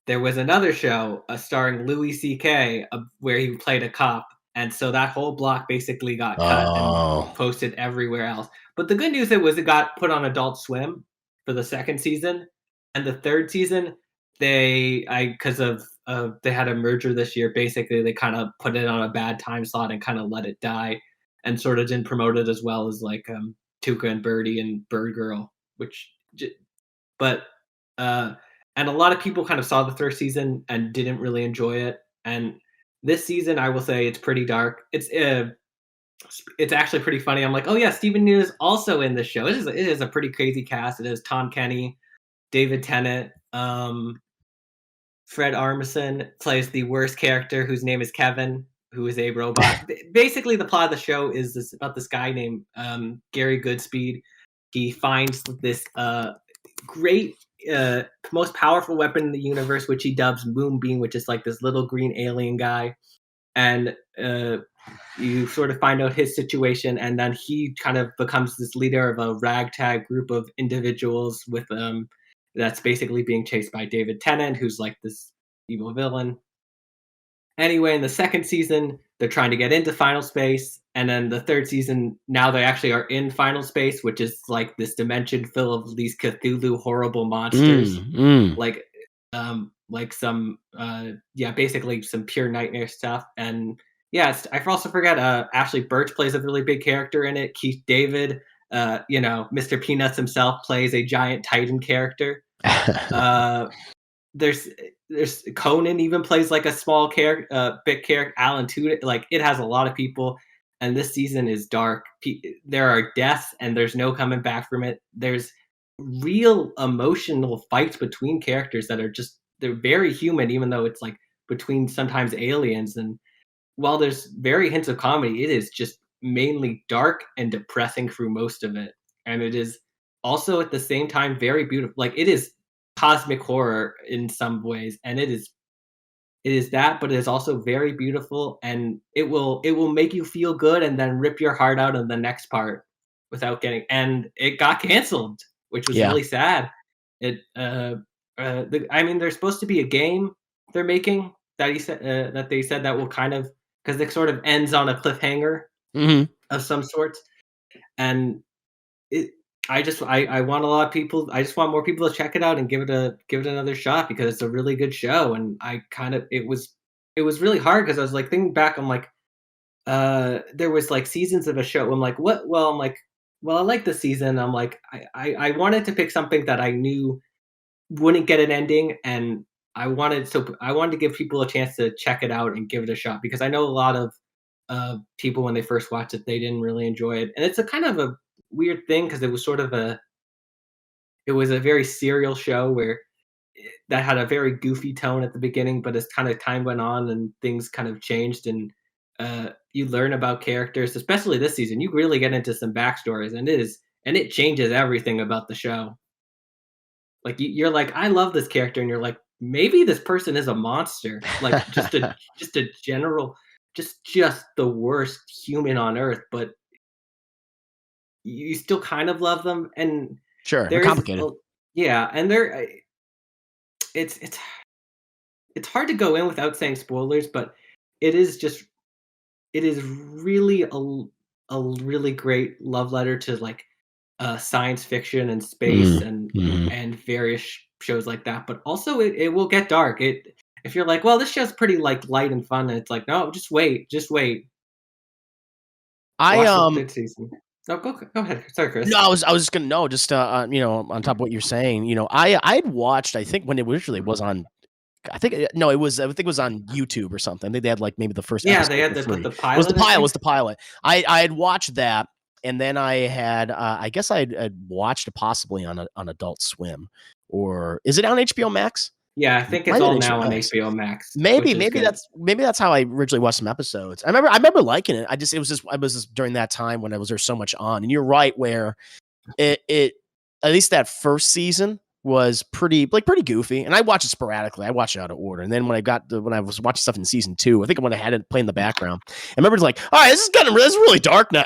there was another show starring Louis C.K. Where he played a cop. And so that whole block basically got cut and posted everywhere else. But the good news it got put on Adult Swim for the second season. And the third season, because of they had a merger this year, basically they kind of put it on a bad time slot and kind of let it die, and sort of didn't promote it as well as like Tuca and Birdie and Bird Girl, and a lot of people kind of saw the third season and didn't really enjoy it. And this season, I will say it's pretty dark. It's actually pretty funny. I'm like, oh yeah, Stephen Yeun is also in this show. It is a pretty crazy cast. It is Tom Kenny, David Tennant, Fred Armisen plays the worst character, whose name is Kevin, who is a robot. Basically, the plot of the show is about this guy named Gary Goodspeed. He finds this great, most powerful weapon in the universe, which he dubs Moonbeam, which is like this little green alien guy. And you sort of find out his situation, and then he kind of becomes this leader of a ragtag group of individuals with that's basically being chased by David Tennant, who's like this evil villain. Anyway, in the second season, they're trying to get into Final Space, and then the third season, now they actually are in Final Space, which is like this dimension full of these Cthulhu horrible monsters, like some basically some pure nightmare stuff. And yeah, I also forget Ashley Birch plays a really big character in it. Keith David, Mr. Peanuts himself plays a giant Titan character. There's Conan even plays like a small character, big character. Alan Tudyk, like it has a lot of people, and this season is dark. There are deaths, and there's no coming back from it. There's real emotional fights between characters that are they're very human, even though it's like between sometimes aliens. And while there's very hints of comedy, it is just mainly dark and depressing through most of it. And it is also at the same time very beautiful. Like it is cosmic horror in some ways, and it is that, but it is also very beautiful, and it will make you feel good and then rip your heart out in the next part without getting. And it got canceled, which was really sad. There's supposed to be a game they're making that they said that will kind of, because it sort of ends on a cliffhanger of some sort, and I want a lot of people. I just want more people to check it out and give it another shot, because it's a really good show. And it was really hard, because I was like thinking back. I'm like, there was like seasons of a show. I'm like, what? Well, I'm like, well, I like the season. I'm like, I wanted to pick something that I knew wouldn't get an ending, and I wanted to give people a chance to check it out and give it a shot, because I know a lot of people, when they first watched it, they didn't really enjoy it. And it's a kind of a weird thing, because it was sort of a very serial show that had a very goofy tone at the beginning, but as kind of time went on and things kind of changed, and you learn about characters, especially this season, you really get into some backstories, and it changes everything about the show. Like you're like, I love this character, and you're like, maybe this person is a monster, like just a general, just the worst human on earth, but you still kind of love them. And sure, they're complicated. And it's hard to go in without saying spoilers, but it is really a really great love letter to like science fiction and space and various shows like that. But also it will get dark. If you're like, well, this show's pretty like light and fun, and it's like, no, just wait. Watch the third season. No, go ahead. Sorry, Chris. No, I was just gonna know, just on top of what you're saying, I'd watched, I think when it originally was on, I think it was on YouTube or something. I think they had like maybe the first Yeah, episode they had for to put free. the It was the pilot. pilot. Was the pilot. I had watched that, and then I had I guess I'd watched it possibly on Adult Swim, or is it on HBO Max? Yeah, I think Might it's have all been now on Max. HBO Max. Maybe which is good. that's how I originally watched some episodes. I remember liking it. I was just during that time when there so much on. And you're right, where it at least that first season was pretty goofy. And I watched it sporadically. I watched it out of order. And then when I was watching stuff in season 2, I think when I had it play in the background, I remember it's like, all right, this is really dark now.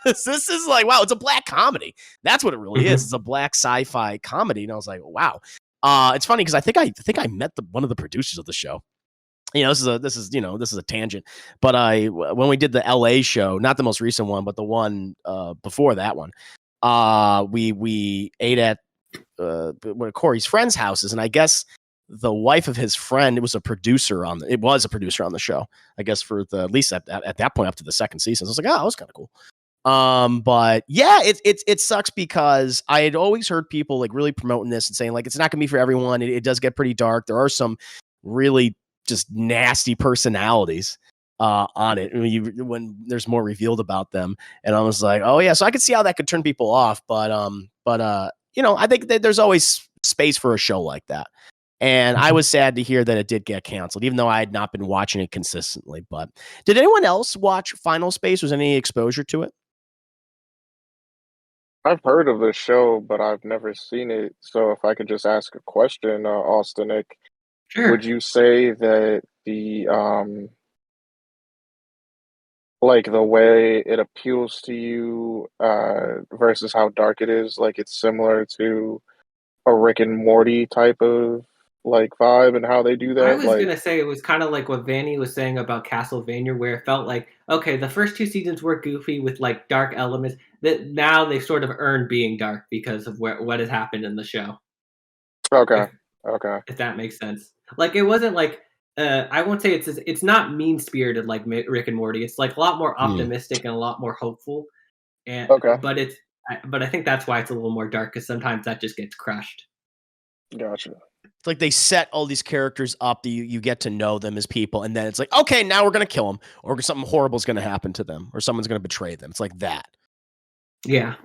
this is like, wow, it's a black comedy. That's what it really is. It's a black sci-fi comedy. And I was like, wow. It's funny because I think I met one of the producers of the show. This is a tangent, but when we did the LA show, not the most recent one, but the one before that one, we ate at one of Corey's friends' houses, and I guess the wife of his friend was a producer on the show. I guess for at least at that point up to the second season. So I was like, oh, that was kind of cool. But yeah, it sucks because I had always heard people like really promoting this and saying like it's not gonna be for everyone. It does get pretty dark. There are some really just nasty personalities on it when there's more revealed about them. And I was like, oh yeah, so I could see how that could turn people off. But I think that there's always space for a show like that. And I was sad to hear that it did get canceled, even though I had not been watching it consistently. But did anyone else watch Final Space? Was any exposure to it? I've heard of this show, but I've never seen it. So if I could just ask a question, Austinic, Sure. would you say that the like the way it appeals to you versus how dark it is, like it's similar to a Rick and Morty type of like vibe and how they do I that? was Like, gonna say it was kind of like what Vanny was saying about Castlevania, where it felt like, okay, the first 2 seasons were goofy with like dark elements that now they've sort of earned being dark because of what has happened in the show. okay, okay. If that makes sense. Like it wasn't like I won't say it's not mean spirited like Rick and Morty. It's like a lot more optimistic and a lot more hopeful. And Okay. but I think that's why it's a little more dark because sometimes that just gets crushed. Gotcha. It's like they set all these characters up that you get to know them as people, and then it's like, okay, now we're gonna kill them, or something horrible is gonna happen to them, or someone's gonna betray them. It's like that. Yeah.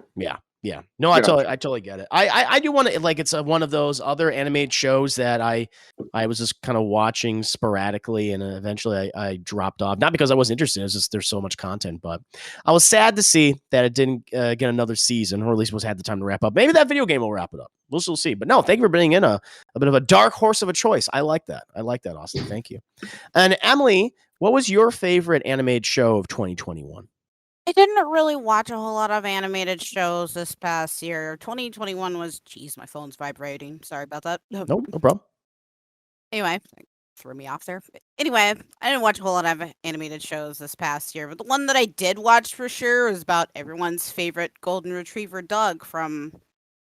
Yeah. No, I totally get it. I do want to, like, it's one of those other animated shows that I was just kind of watching sporadically, and eventually I dropped off. Not because I wasn't interested, it's just there's so much content. But I was sad to see that it didn't get another season, or at least had the time to wrap up. Maybe that video game will wrap it up. We'll still see. But no, thank you for bringing in a bit of a dark horse of a choice. I like that, Austin. Thank you. And Emily, what was your favorite animated show of 2021? I didn't really watch a whole lot of animated shows this past year. 2021 was, geez, my phone's vibrating. Sorry about that. No problem. Anyway, threw me off there. Anyway, I didn't watch a whole lot of animated shows this past year, but the one that I did watch for sure was about everyone's favorite golden retriever, Doug, from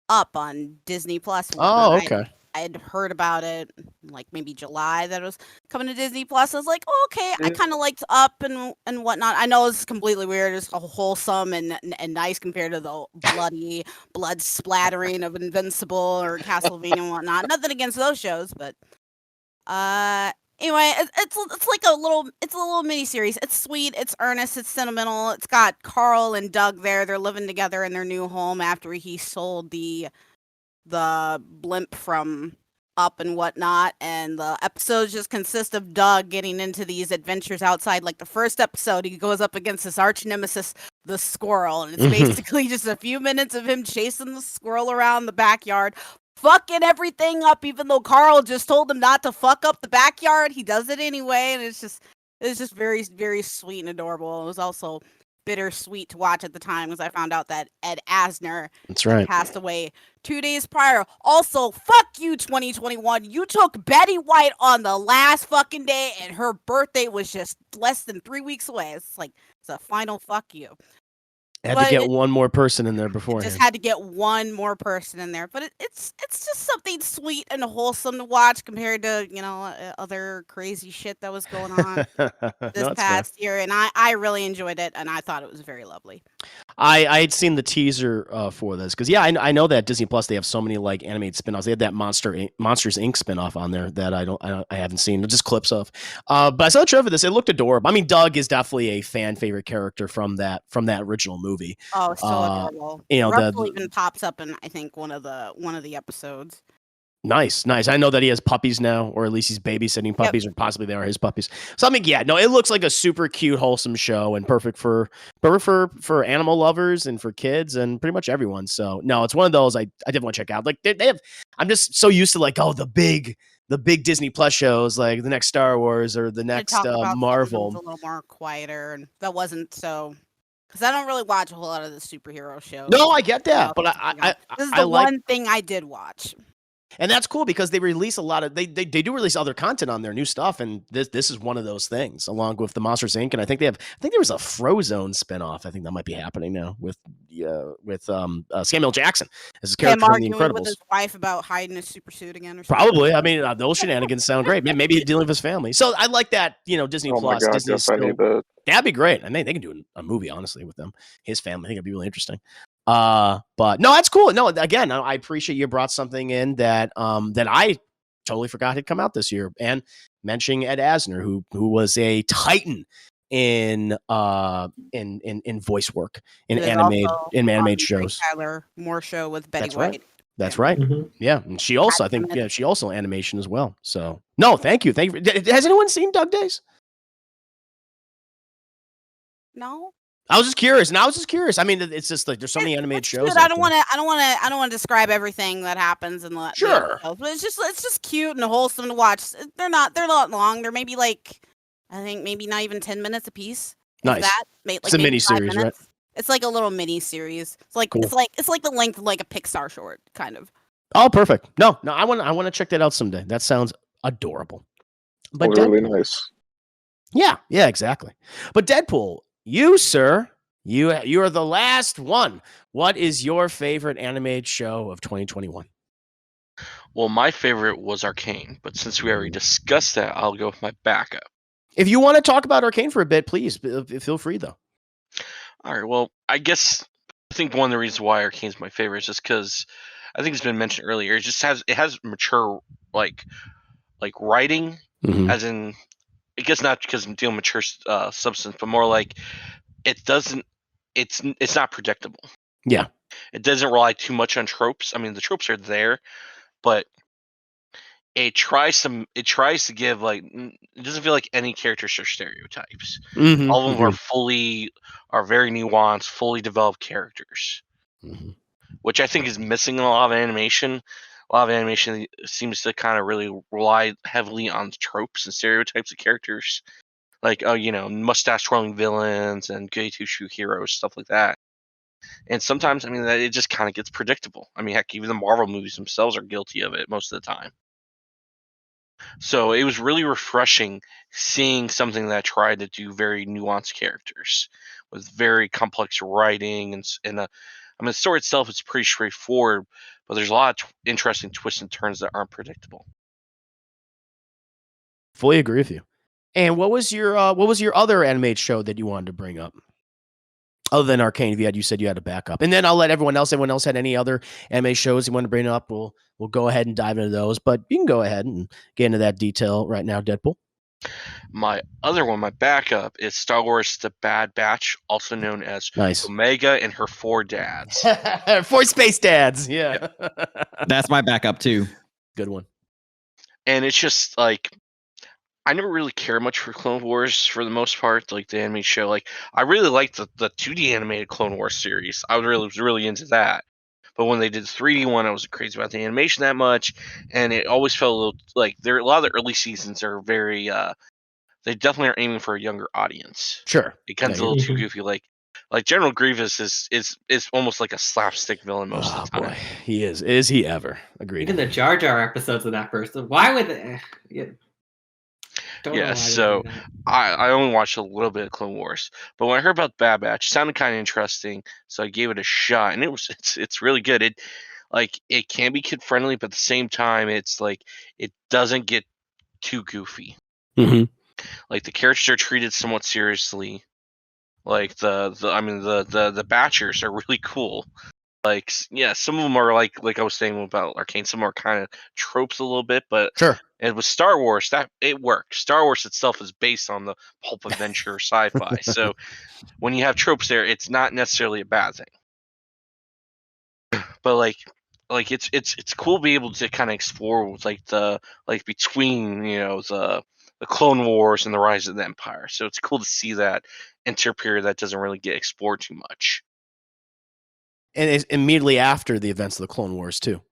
Up on Disney Plus. Oh, okay. I had heard about it like maybe July that it was coming to Disney Plus. I was like, oh, okay, I kind of liked Up and whatnot. I know it's completely weird. It's wholesome and nice compared to the blood splattering of Invincible or Castlevania and whatnot. Nothing against those shows, but anyway, it's like a little mini series. It's sweet, it's earnest, it's sentimental. It's got Carl and Doug there. They're living together in their new home after he sold the blimp from Up and whatnot, and the episodes just consist of Doug getting into these adventures outside. Like the first episode, he goes up against his arch nemesis, the squirrel, and it's basically just a few minutes of him chasing the squirrel around the backyard, fucking everything up, even though Carl just told him not to fuck up the backyard. He does it anyway, and it's just very, very sweet and adorable. It was also bittersweet to watch at the time because I found out that Ed Asner passed away 2 days prior. Also, fuck you, 2021. You took Betty White on the last fucking day, and her birthday was just less than 3 weeks away. It's like, it's a final fuck you. Had to get one more person in there beforehand. Just had to get one more person in there, but it's just something sweet and wholesome to watch compared to other crazy shit that was going on this past year, and I really enjoyed it, and I thought it was very lovely. I had seen the teaser for this because I know that Disney Plus they have so many like animated spinoffs. They had that Monsters Inc. spinoff on there that I haven't seen, just clips of. But I saw the trailer for this. It looked adorable. I mean, Doug is definitely a fan favorite character from that original movie. Oh, so adorable. You know, Russell even pops up in I think one of the episodes. Nice. I know that he has puppies now, or at least he's babysitting puppies, or possibly they are his puppies. So I mean, it looks like a super cute, wholesome show, and perfect for animal lovers and for kids and pretty much everyone. So no, it's one of those I did want to check out. Like they have, I'm just so used to like the big Disney Plus shows, like the next Star Wars or the next Marvel. A little more quieter, and that wasn't so. Because I don't really watch a whole lot of the superhero shows. No, I get that, but this is the one thing I did watch. And that's cool because they release a lot of they do release other content on their new stuff, and this is one of those things, along with the Monsters Inc. And I think there was a Frozone spinoff. I think that might be happening now with Samuel Jackson as his character in The Incredibles. With his wife about hiding his super suit again, or something. Probably. I mean, those shenanigans sound great. Maybe he's dealing with his family. So I like that. Disney Plus. God, Disney yes, I need that. That'd be great. I mean, they can do a movie honestly with them, his family. I think it'd be really interesting. But no, that's cool. No, again, I appreciate you brought something in that I totally forgot had come out this year, and mentioning Ed Asner, who was a titan in voice work in animated shows. Tyler Moore show with Betty White. That's right. Mm-hmm. Yeah, and she also, I think, she also animation as well. So no, thank you. Has anyone seen Doug Days? No. I was just curious. I mean, it's just like there's so many animated shows. I don't want to describe everything that happens in the sure. But it's just cute and wholesome to watch. They're not long. They're maybe like I think maybe not even 10 minutes a piece. Nice. It's a mini series, right? It's like a little mini series. It's like cool. it's like the length of like a Pixar short, kind of. Oh, perfect. No, I want to check that out someday. That sounds adorable. But really nice. Yeah, exactly. But Deadpool. You, sir, you are the last one. What is your favorite animated show of 2021? Well, my favorite was Arcane, but since we already discussed that, I'll go with my backup. If you want to talk about Arcane for a bit, please feel free, though. All right. Well, I think one of the reasons why Arcane is my favorite is just because I think it's been mentioned earlier. It just has mature like writing, as in. I guess not because I'm dealing with mature substance, but more like it's not predictable. Yeah. It doesn't rely too much on tropes. I mean, the tropes are there, but it tries to give it doesn't feel like any characters are stereotypes. Mm-hmm. All of them are very nuanced, fully developed characters, which I think is missing in a lot of animation. A lot of animation seems to kind of really rely heavily on tropes and stereotypes of characters, like mustache twirling villains and goody two shoe heroes, stuff like that. And sometimes, I mean, it just kind of gets predictable. I mean, heck, even the Marvel movies themselves are guilty of it most of the time. So it was really refreshing seeing something that tried to do very nuanced characters with very complex writing and the story itself is pretty straightforward, but there's a lot of interesting twists and turns that aren't predictable. Fully agree with you. And what was your other animated show that you wanted to bring up? Other than Arcane, you said you had a backup. And then I'll let everyone else had any other anime shows you want to bring up, we'll go ahead and dive into those. But you can go ahead and get into that detail right now, Deadpool. My other one, my backup, is Star Wars The Bad Batch, also known as Omega and her 4 dads. 4 space dads, yeah. That's my backup, too. Good one. And it's just, like, I never really cared much for Clone Wars for the most part, like the anime show. Like, I really liked the 2D animated Clone Wars series. I was really into that. But when they did the 3D one, I wasn't crazy about the animation that much, and it always felt a little like a lot of the early seasons are very. They definitely are aiming for a younger audience. Sure, it becomes a little too goofy. Like General Grievous is almost like a slapstick villain most of the time. Boy, he is. Is he ever? Agreed. Even the Jar Jar episodes of that first. Why would they? So I only watched a little bit of Clone Wars, but when I heard about Bad Batch, it sounded kind of interesting, so I gave it a shot, and it's really good. It can be kid friendly, but at the same time, it's like it doesn't get too goofy. Mm-hmm. Like the characters are treated somewhat seriously, Like the Batchers are really cool. Like, yeah, some of them are like I was saying about Arcane, some are kind of tropes a little bit, but Sure. and with Star Wars, that it works. Star Wars itself is based on the pulp adventure sci-fi, so when you have tropes there, it's not necessarily a bad thing. But it's cool to be able to kind of explore with between the Clone Wars and the Rise of the Empire. So it's cool to see that inter period that doesn't really get explored too much. And it's immediately after the events of the Clone Wars too.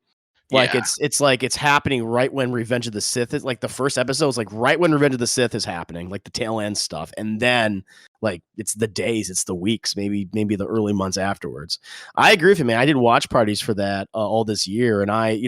Like Yeah. it's like it's happening right when Revenge of the Sith is like the first episode is like right when Revenge of the Sith is happening, like the tail end stuff, and then like it's the days, it's the weeks, maybe the early months afterwards. I agree with you, man. I did watch parties for that all this year, and I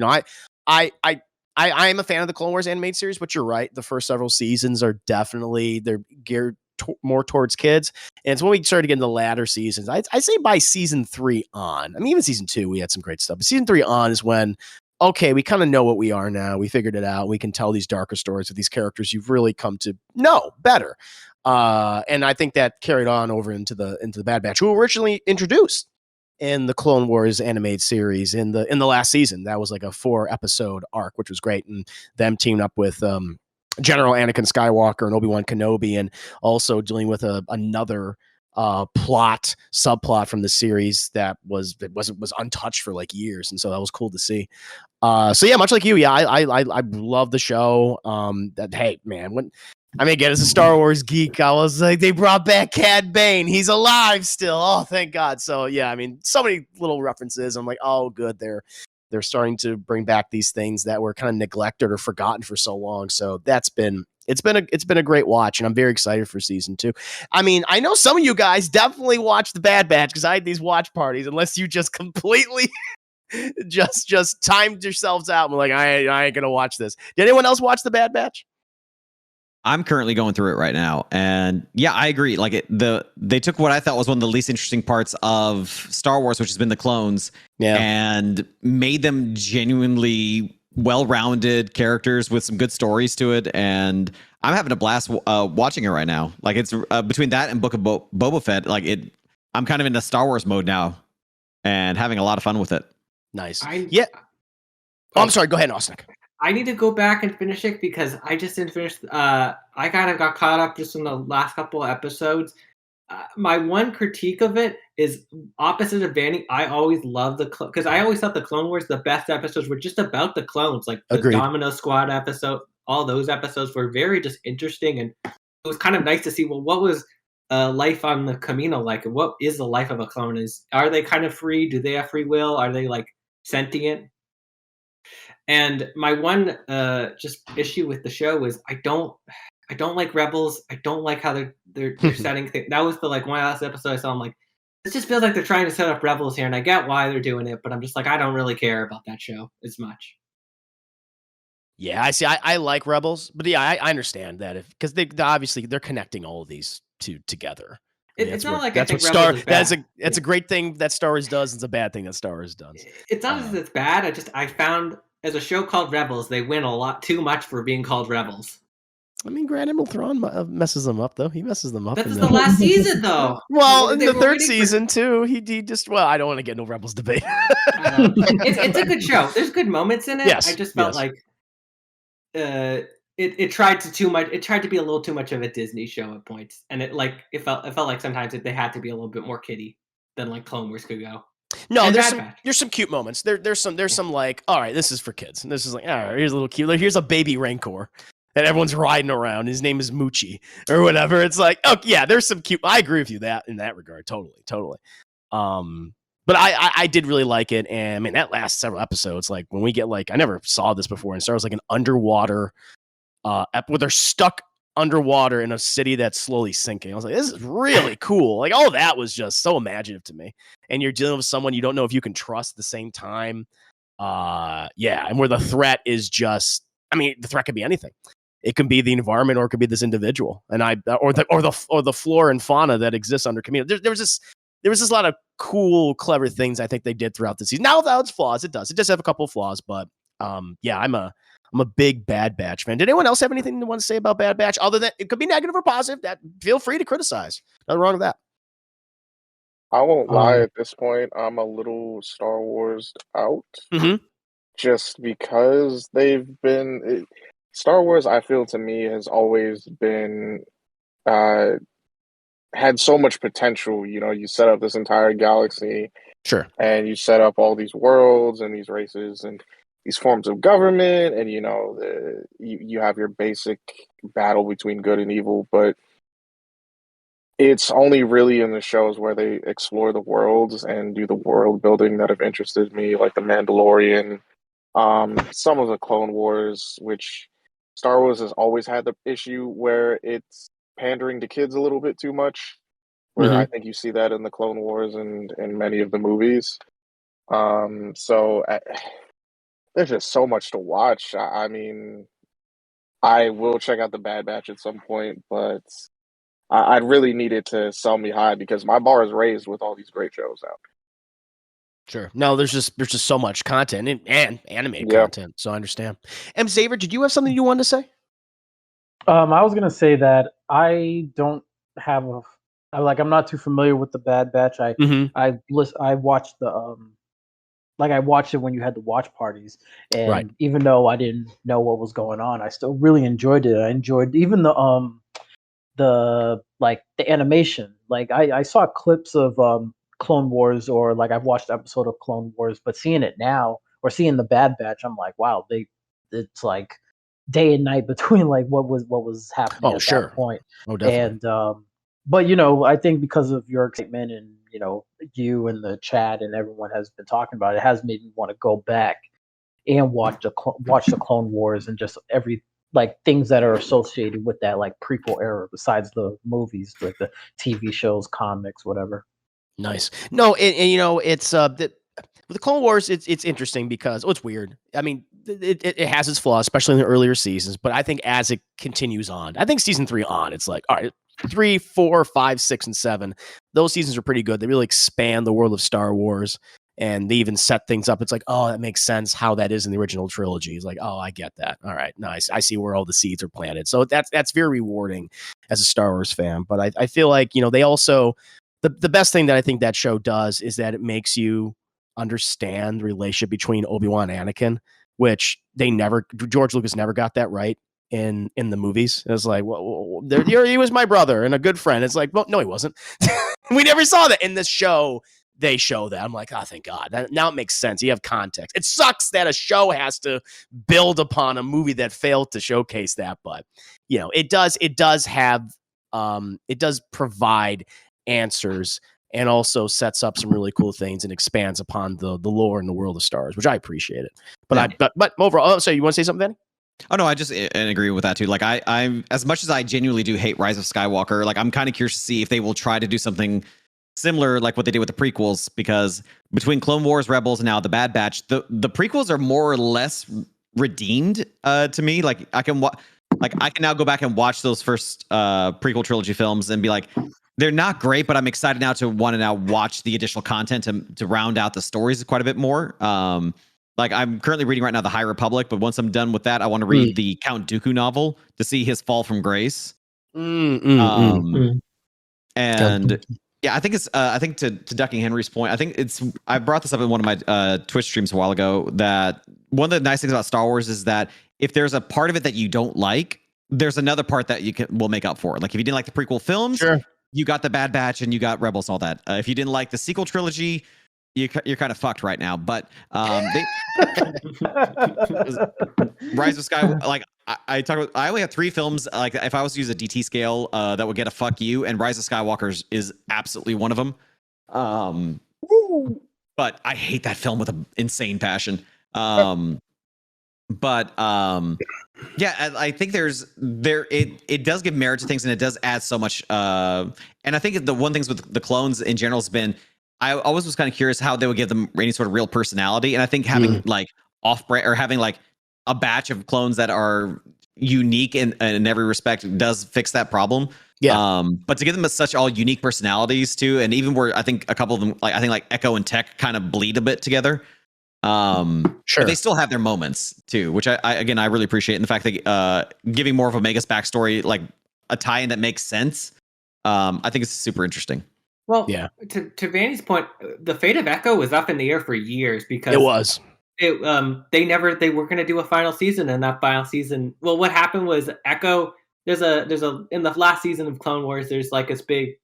am a fan of the Clone Wars animated series, but you're right. The first several seasons are definitely they're geared more towards kids, and it's when we started getting the latter seasons. I say by season 3 on. I mean, even season 2, we had some great stuff, but season 3 on is when okay, we kind of know what we are now. We figured it out. We can tell these darker stories with these characters you've really come to know better. And I think that carried on over into the Bad Batch, who originally introduced in the Clone Wars animated series in the last season. That was like a 4-episode arc, which was great. And them teaming up with General Anakin Skywalker and Obi-Wan Kenobi, and also dealing with another subplot from the series that was untouched for like years, and so that was cool to see. So yeah, much like you, yeah, I love the show. That hey man, again, as a Star Wars geek, I was like, they brought back Cad Bane. He's alive still. Oh, thank God. So yeah, I mean, so many little references. I'm like, oh, good. They're starting to bring back these things that were kind of neglected or forgotten for so long. So it's been a great watch, and I'm very excited for season 2. I mean, I know some of you guys definitely watched the Bad Batch because I had these watch parties, unless you just completely just timed yourselves out and were like, I ain't gonna watch this. Did anyone else watch the Bad Batch? I'm currently going through it right now, and yeah, I agree. Like they took what I thought was one of the least interesting parts of Star Wars, which has been the clones, and made them genuinely well-rounded characters with some good stories to it. And I'm having a blast watching it right now. Like it's between that and Book of Boba Fett. Like I'm kind of in a Star Wars mode now, and having a lot of fun with it. Nice. I'm sorry. Go ahead, Austin. I need to go back and finish it because I just didn't finish. I kind of got caught up just in the last couple of episodes. My one critique of it is opposite of Vanny. I always loved because I always thought the Clone Wars, the best episodes were just about the clones, like the Domino Squad episode. All those episodes were very just interesting, and it was kind of nice to see. Well, what was life on the Camino like? What is the life of a clone? Are they kind of free? Do they have free will? Are they like sentient? And my one just issue with the show is I don't like Rebels. I don't like how they're setting things. That was the one last episode I saw. I'm like, this just feels like they're trying to set up Rebels here, and I get why they're doing it, but I'm just like, I don't really care about that show as much. Yeah, I see. I like Rebels, but yeah, I understand that because they obviously they're connecting all of these two together. It's not like that's I think Rebels is bad. That's a great thing that Star Wars does. It's a bad thing that Star Wars does. It's not as it's bad. I found as a show called Rebels, they win a lot too much for being called Rebels. I mean, Grand Admiral Thrawn messes them up, though. He messes them up. That's the last season, though. Well, in the third season, too, he just... Well, I don't want to get no Rebels debate. It's a good show. There's good moments in it. Yes, I just felt like it tried to too much. It tried to be a little too much of a Disney show at points, and it felt like sometimes they had to be a little bit more kiddie than like Clone Wars could go. No, and there's some cute moments. There's some like, all right, this is for kids, and this is like, all right, here's a little cute. Here's a baby Rancor that everyone's riding around. His name is Moochie or whatever. It's like, oh yeah, there's some cute. I agree with you in that regard, totally. But I did really like it, and I mean that last several episodes, like when we get I never saw this before, and Star Wars like an underwater, where they're stuck underwater in a city that's slowly sinking. I was like, this is really cool. Like, all that was just so imaginative to me. And you're dealing with someone you don't know if you can trust at the same time. Yeah, and where the threat is just, I mean, the threat could be anything. It can be the environment, or it could be this individual, and or the flora and fauna that exists under Camino. There was this lot of cool, clever things I think they did throughout the season. Now, without its flaws, it does have a couple of flaws, but yeah, I'm a big Bad Batch fan. Did anyone else have anything to want to say about Bad Batch other than it could be negative or positive? That feel free to criticize. Nothing wrong with that. I won't lie, at this point, I'm a little Star Wars out. Mm-hmm. Just because Star Wars, I feel to me, has always been uh, had so much potential. You know, you set up this entire galaxy, Sure. and you set up all these worlds and these races and these forms of government, and you know, you have your basic battle between good and evil, but it's only really in the shows where they explore the worlds and do the world building that have interested me, like The Mandalorian, some of the Clone Wars, which Star Wars has always had the issue where it's pandering to kids a little bit too much, where I think you see that in the Clone Wars and in many of the movies. There's just so much to watch. I mean, I will check out the Bad Batch at some point, but I'd really need it to sell me high because my bar is raised with all these great shows out. Sure. No, there's just so much content and animated content, so I understand. Xavier, did you have something you wanted to say? I was gonna say that I don't have I'm not too familiar with the Bad Batch. I watched I watched it when you had the watch parties, and even though I didn't know what was going on, I still really enjoyed it. I enjoyed even the animation. Like I saw clips of Clone Wars, or like I've watched an episode of Clone Wars, but seeing it now or seeing the Bad Batch, I'm like, wow, it's like day and night between like what was happening at that point. Oh, definitely. And but you know, I think because of your excitement and you know you and the chat and everyone has been talking about it, it has made me want to go back and watch the Clone Wars and just every like things that are associated with that like prequel era besides the movies, like the TV shows, comics, whatever. Nice. No, and you know, it's with the Clone Wars, it's interesting because it's weird. I mean, it has its flaws, especially in the earlier seasons. But I think as it continues on, I think season 3 on, it's like, all right, 3, 4, 5, 6, and 7. Those seasons are pretty good. They really expand the world of Star Wars, and they even set things up. It's like, oh, that makes sense how that is in the original trilogy. It's like, oh, I get that. All right, nice. I see where all the seeds are planted. So that's very rewarding as a Star Wars fan. But I feel like, you know, they also the best thing that I think that show does is that it makes you understand the relationship between Obi-Wan and Anakin, which George Lucas never got that right in the movies. It was like, well, he was my brother and a good friend. It's like, well, no, he wasn't. We never saw that in this show. They show that. I'm like, oh, thank God. Now it makes sense. You have context. It sucks that a show has to build upon a movie that failed to showcase that, but you know, it does provide answers and also sets up some really cool things and expands upon the lore and the world of Star Wars, which I appreciate it. But but overall, so you want to say something, Danny? Oh no, I just agree with that too. Like I'm as much as I genuinely do hate Rise of Skywalker, like I'm kind of curious to see if they will try to do something similar like what they did with the prequels, because between Clone Wars, Rebels, and now the Bad Batch, the prequels are more or less redeemed to me. Like I can now go back and watch those first prequel trilogy films and be like, they're not great, but I'm excited now to want to now watch the additional content to round out the stories quite a bit more. Like I'm currently reading right now The High Republic, but once I'm done with that, I want to read the Count Dooku novel to see his fall from grace. And yeah, I think it's I think to ducking Henry's point, I think I brought this up in one of my Twitch streams a while ago, that one of the nice things about Star Wars is that if there's a part of it that you don't like, there's another part that will make up for it. Like if you didn't like the prequel films, you got the Bad Batch and you got Rebels, all that. If you didn't like the sequel trilogy, you're kind of fucked right now. But Rise of Sky, like I only have 3 films. Like if I was to use a DT scale, that would get a fuck you, and Rise of Skywalker is absolutely one of them. But I hate that film with an insane passion. But yeah, I think it does give merit to things, and it does add so much. And I think the one things with the clones in general has been, I always was kind of curious how they would give them any sort of real personality. And I think having like off-brand, or having like a batch of clones that are unique in every respect does fix that problem. Yeah. But to give them such all unique personalities too, and even where I think a couple of them, like I think like Echo and Tech kind of bleed a bit together. But they still have their moments too, which I really appreciate. And the fact that giving more of Omega's backstory, like a tie-in that makes sense, I think it's super interesting. Well, Yeah. to Vanny's point, the fate of Echo was up in the air for years because It was. they were going to do a final season, and that final season. Well, what happened was Echo. There's a in the last season of Clone Wars. There's like this big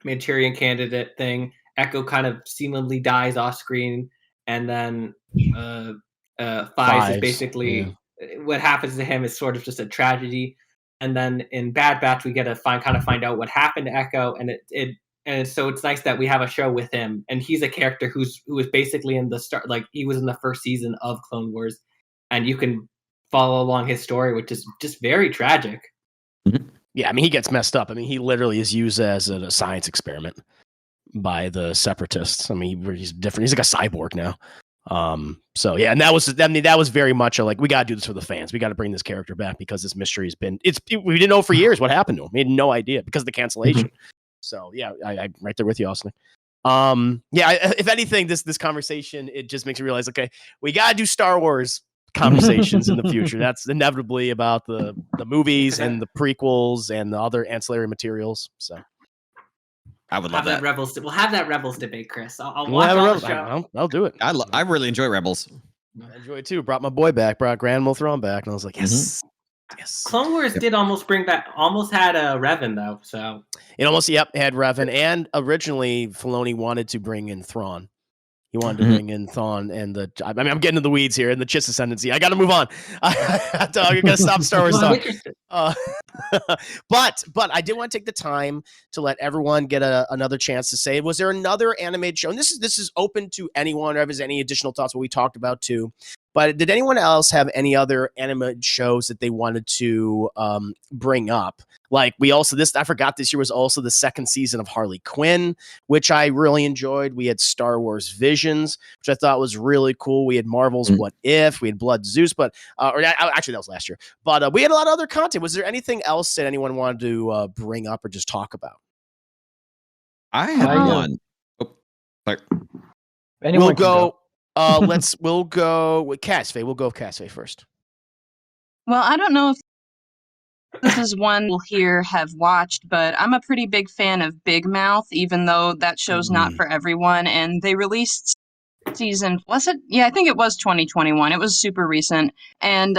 Manchurian Candidate thing. Echo kind of seemingly dies off screen, and then Fives is basically what happens to him is sort of just a tragedy. And then in Bad Batch, we get to find out what happened to Echo, and so it's nice that we have a show with him, and he's a character who was basically in the start, like he was in the first season of Clone Wars, and you can follow along his story, which is just very tragic. Yeah, I mean, he gets messed up. I mean, he literally is used as a science experiment by the Separatists. I mean, he's different. He's like a cyborg now. So yeah, and that was very much a, like, we got to do this for the fans. We got to bring this character back because this mystery has been, we didn't know for years what happened to him. We had no idea because of the cancellation. So yeah, I'm right there with you, Austin. If anything, this conversation, it just makes me realize, okay, we got to do Star Wars conversations in the future. That's inevitably about the movies and the prequels and the other ancillary materials. So I would love that. We'll have that Rebels debate, Chris. I'll watch all the show. I'll do it. I really enjoy Rebels. I enjoy it too. Brought my boy back. Brought Grand Moff Thrawn back, and I was like, yes. Yes. Clone Wars did almost had a Revan though. So it almost had Revan, and originally Filoni wanted to bring in Thrawn. He wanted to bring in Thrawn and I'm getting to the weeds here and the Chiss ascendancy. I got to move on. I got to stop Star Wars talk. But I did want to take the time to let everyone get another chance to say, was there another animated show? And this is open to anyone, or if there's any additional thoughts, what we talked about too. But did anyone else have any other animated shows that they wanted to bring up? Like I forgot this year was also the second season of Harley Quinn, which I really enjoyed. We had Star Wars Visions, which I thought was really cool. We had Marvel's What If, we had Blood Zeus, actually that was last year. But we had a lot of other content. Was there anything else that anyone wanted to bring up or just talk about? I had one. Oh, sorry. We'll go with Cass-Faye. We'll go with Cass-Faye first. Well, I don't know if this is one we'll here have watched, but I'm a pretty big fan of Big Mouth, even though that show's not for everyone. And they released season, was it? Yeah, I think it was 2021. It was super recent. And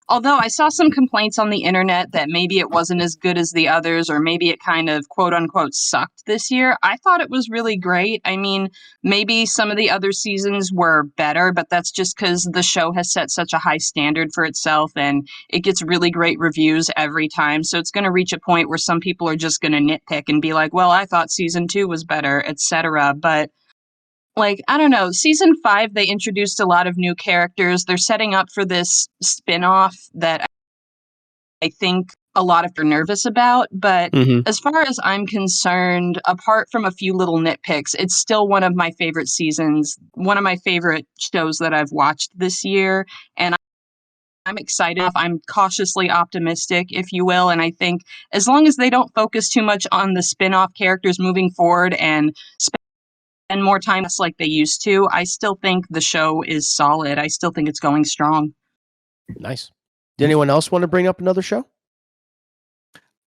although I saw some complaints on the internet that maybe it wasn't as good as the others, or maybe it kind of quote unquote sucked this year, I thought it was really great. I mean, maybe some of the other seasons were better, but that's just because the show has set such a high standard for itself and it gets really great reviews every time. So it's going to reach a point where some people are just going to nitpick and be like, well, I thought season 2 was better, etc. But like, I don't know, season 5, they introduced a lot of new characters. They're setting up for this spin-off that I think a lot of are nervous about. But as far as I'm concerned, apart from a few little nitpicks, it's still one of my favorite seasons, one of my favorite shows that I've watched this year. And I'm excited. I'm cautiously optimistic, if you will. And I think as long as they don't focus too much on the spin-off characters moving forward and spend more time like they used to, I still think the show is solid. I still think it's going strong. Nice. Did anyone else want to bring up another show?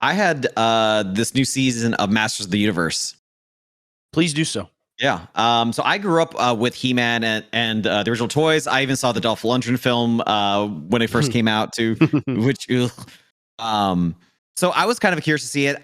I had this new season of Masters of the Universe. Please do so. Yeah. So I grew up with He-Man and the original toys. I even saw the Dolph Lundgren film when it first came out too, which so I was kind of curious to see it.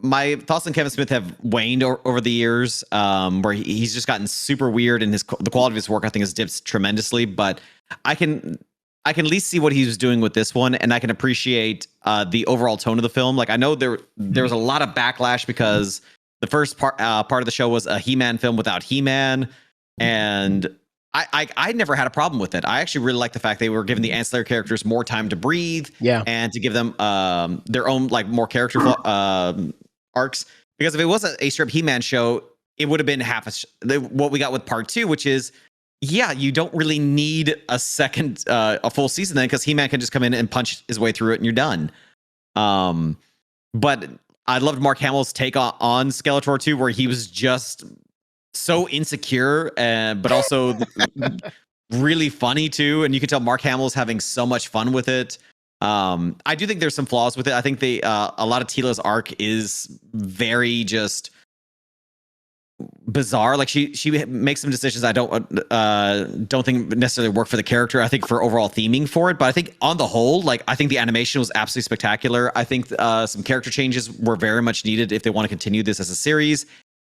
My thoughts on Kevin Smith have waned over the years, where he's just gotten super weird, and the quality of his work I think has dipped tremendously. But I can at least see what he was doing with this one, and I can appreciate the overall tone of the film. Like, I know there was a lot of backlash because the first part of the show was a He-Man film without He-Man, and I never had a problem with it. I actually really like the fact they were giving the ancillary characters more time to breathe, and to give them their own like more character arcs. Because if it was a strip He-Man show, it would have been what we got with part 2, which is you don't really need a full season then, because He-Man can just come in and punch his way through it and you're done. But I loved Mark Hamill's take on Skeletor 2, where he was just so insecure, but also really funny too. And you can tell Mark Hamill's having so much fun with it. I do think there's some flaws with it. I think a lot of Tila's arc is very just bizarre. Like she makes some decisions I don't think necessarily work for the character. I think for overall theming for it, but I think on the whole, like I think the animation was absolutely spectacular. I think some character changes were very much needed if they want to continue this as a series.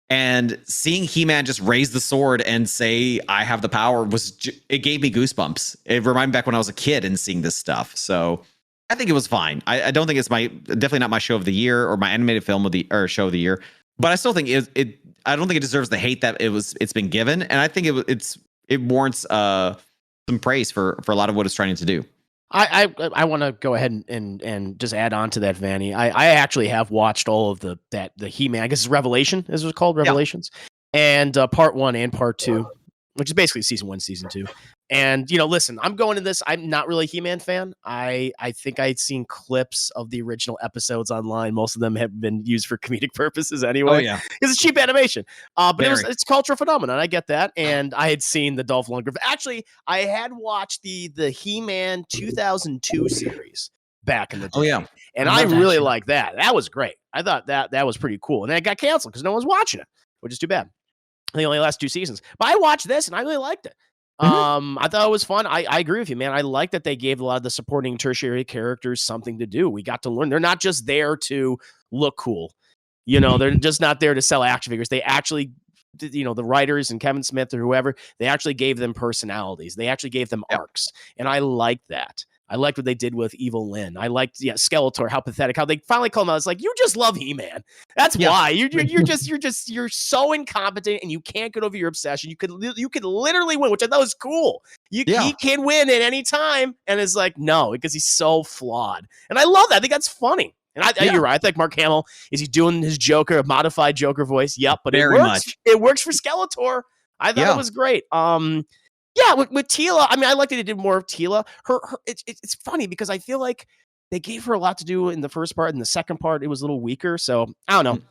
And seeing He-Man just raise the sword and say, "I have the power," it gave me goosebumps. It reminded me back when I was a kid and seeing this stuff. So I think it was fine. I don't think it's definitely not my show of the year or my animated film or show of the year. But I still think I don't think it deserves the hate that it's been given, and I think it warrants some praise for a lot of what it's trying to do. I want to go ahead and just add on to that, Vanny. I actually have watched all of the He-Man. I guess it's Revelation, as it was called, Revelations, and part 1 and part 2, which is basically season 1, season 2. And listen, I'm going to this. I'm not really a He-Man fan. I think I'd seen clips of the original episodes online. Most of them have been used for comedic purposes anyway. Oh yeah, it's cheap animation. But it's a cultural phenomenon. I get that. And I had seen the Dolph Lundgren. Actually, I had watched the He-Man 2002 series back in the day. Oh yeah, and I really liked that. That was great. I thought that was pretty cool. And then it got canceled because no one's watching it, which is too bad. The only last 2 seasons. But I watched this and I really liked it. I thought it was fun. I agree with you, man. I like that they gave a lot of the supporting tertiary characters something to do. We got to learn. They're not just there to look cool. They're just not there to sell action figures. They actually, the writers and Kevin Smith or whoever, they actually gave them personalities. They actually gave them arcs. And I liked that. I liked what they did with Evil Lynn. I liked, Skeletor, how pathetic, how they finally call him out. It's like, you just love He-Man. That's why you're so incompetent and you can't get over your obsession. You could literally win, which I thought was cool. He can win at any time. And it's like, no, because he's so flawed. And I love that. I think that's funny. And you're right. I think Mark Hamill, is he doing his Joker, a modified Joker voice? Yep. But it works. It works for Skeletor. I thought it was great. Yeah, with Teela, I mean, I liked that they did more of Teela. It's funny because I feel like they gave her a lot to do in the first part. In the second part, it was a little weaker. So I don't know.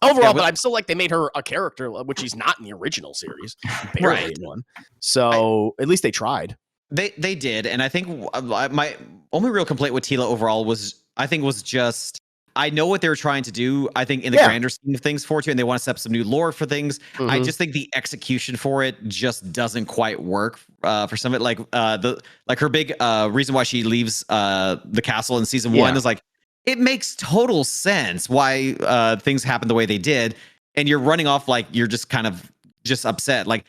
Overall, but I'm still like they made her a character, which she's not in the original series. Barely in one. So at least they tried. They did, and I think my only real complaint with Teela overall was just I know what they were trying to do. I think in the grander scheme of things for it, and they want to set up some new lore for things. Mm-hmm. I just think the execution for it just doesn't quite work for some of it. Like her big reason why she leaves the castle in season 1 is like it makes total sense why things happen the way they did, and you're running off like you're just kind of just upset. Like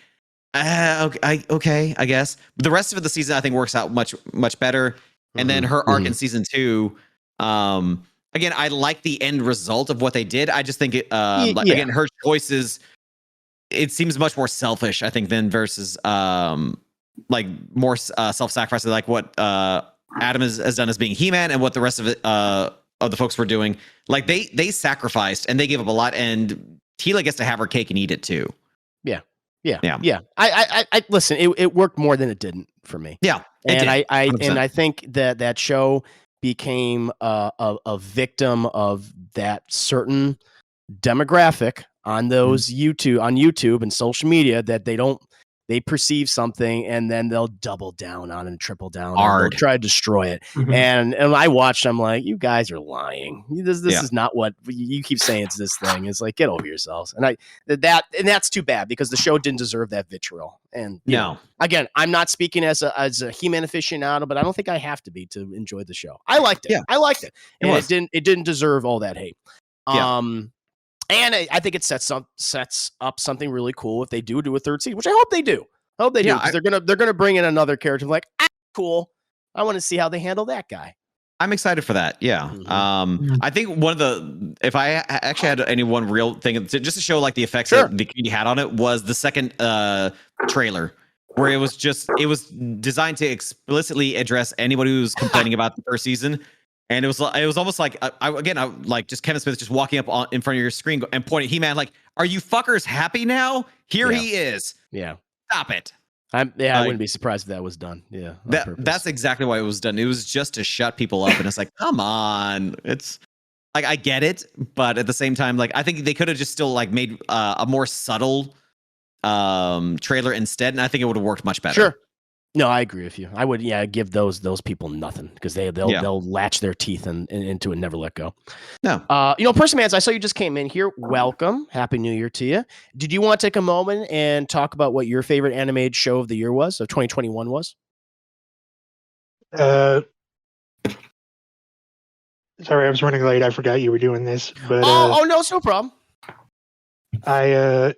okay, I guess. But the rest of the season I think works out much better. And then her arc in season 2. Again, I like the end result of what they did. I just think it, again, her choices, it seems much more selfish, I think, than versus like more self-sacrificing, like what Adam has done as being He-Man and what the rest of it of the folks were doing. Like they sacrificed and they gave up a lot, and Teela gets to have her cake and eat it too. Yeah. I listen. It worked more than it didn't for me. Yeah, and I think that show became a victim of that certain demographic on those YouTube and social media that they perceive something and then they'll double down on and triple down and they'll try to destroy it. And I watched, I'm like, you guys are lying. This is not what you keep saying. It's this thing. It's like, get over yourselves. And that's too bad because the show didn't deserve that vitriol. And again, I'm not speaking as a He-Man aficionado, but I don't think I have to be to enjoy the show. I liked it. Yeah. I liked it. And it didn't deserve all that hate. And I think it sets up something really cool if they do a third season, which I hope they do. I hope they do, because they're gonna bring in another character. Like, cool. I want to see how they handle that guy. I'm excited for that. Yeah. I think if I actually had any one real thing just to show like the effects that the community had on it was the second trailer, where it was designed to explicitly address anybody who was complaining about the first season. And it was almost like I like just Kevin Smith just walking up in front of your screen and pointing at He-Man like, "Are you fuckers happy now? Here he is. Yeah, stop it." I wouldn't be surprised if that was done. Yeah, that's exactly why it was done. It was just to shut people up, and it's like, come on, it's like I get it, but at the same time, like I think they could have just still like made a more subtle trailer instead, and I think it would have worked much better. No, I agree with you. I would, give those people nothing because they'll latch their teeth into it and never let go. No. Percy-Mans, I saw you just came in here. Welcome. Happy New Year to you. Did you want to take a moment and talk about what your favorite animated show of the year was, of 2021 was? Sorry, I was running late. I forgot you were doing this. But no, it's no problem. I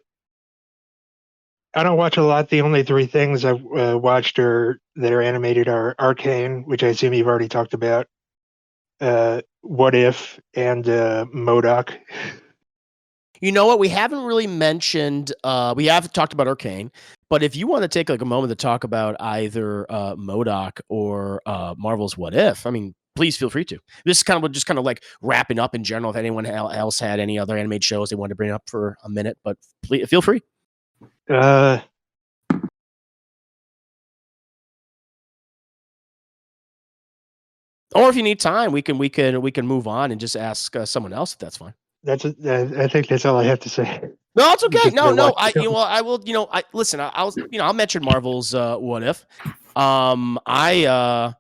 don't watch a lot. The only three things I've watched that are animated are Arcane, which I assume you've already talked about, What If, and MODOK. You know what? We haven't really mentioned. We have talked about Arcane, but if you want to take like a moment to talk about either MODOK or Marvel's What If, I mean, please feel free to. This is kind of like wrapping up in general. If anyone else had any other animated shows they wanted to bring up for a minute, but please feel free. Or if you need time, we can move on and just ask someone else if that's fine. I think that's all I have to say. No, it's okay. No. I will. Listen. I'll mention Marvel's What If. I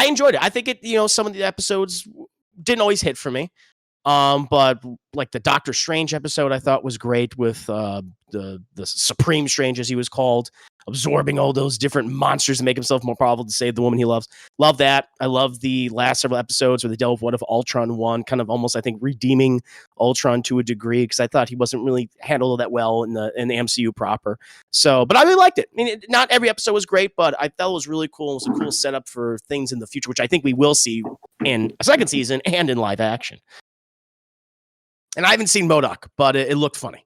enjoyed it. I think it. Some of the episodes didn't always hit for me. But like the Doctor Strange episode, I thought was great with the Supreme Strange, as he was called, absorbing all those different monsters to make himself more powerful to save the woman he loves. Love that. I love the last several episodes where they dealt with What If Ultron won, kind of almost, I think, redeeming Ultron to a degree, because I thought he wasn't really handled that well in the MCU proper. So, but I really liked it. I mean, not every episode was great, but I felt it was really cool. It was a cool setup for things in the future, which I think we will see in a second season and in live action. And I haven't seen MODOK, but it looked funny.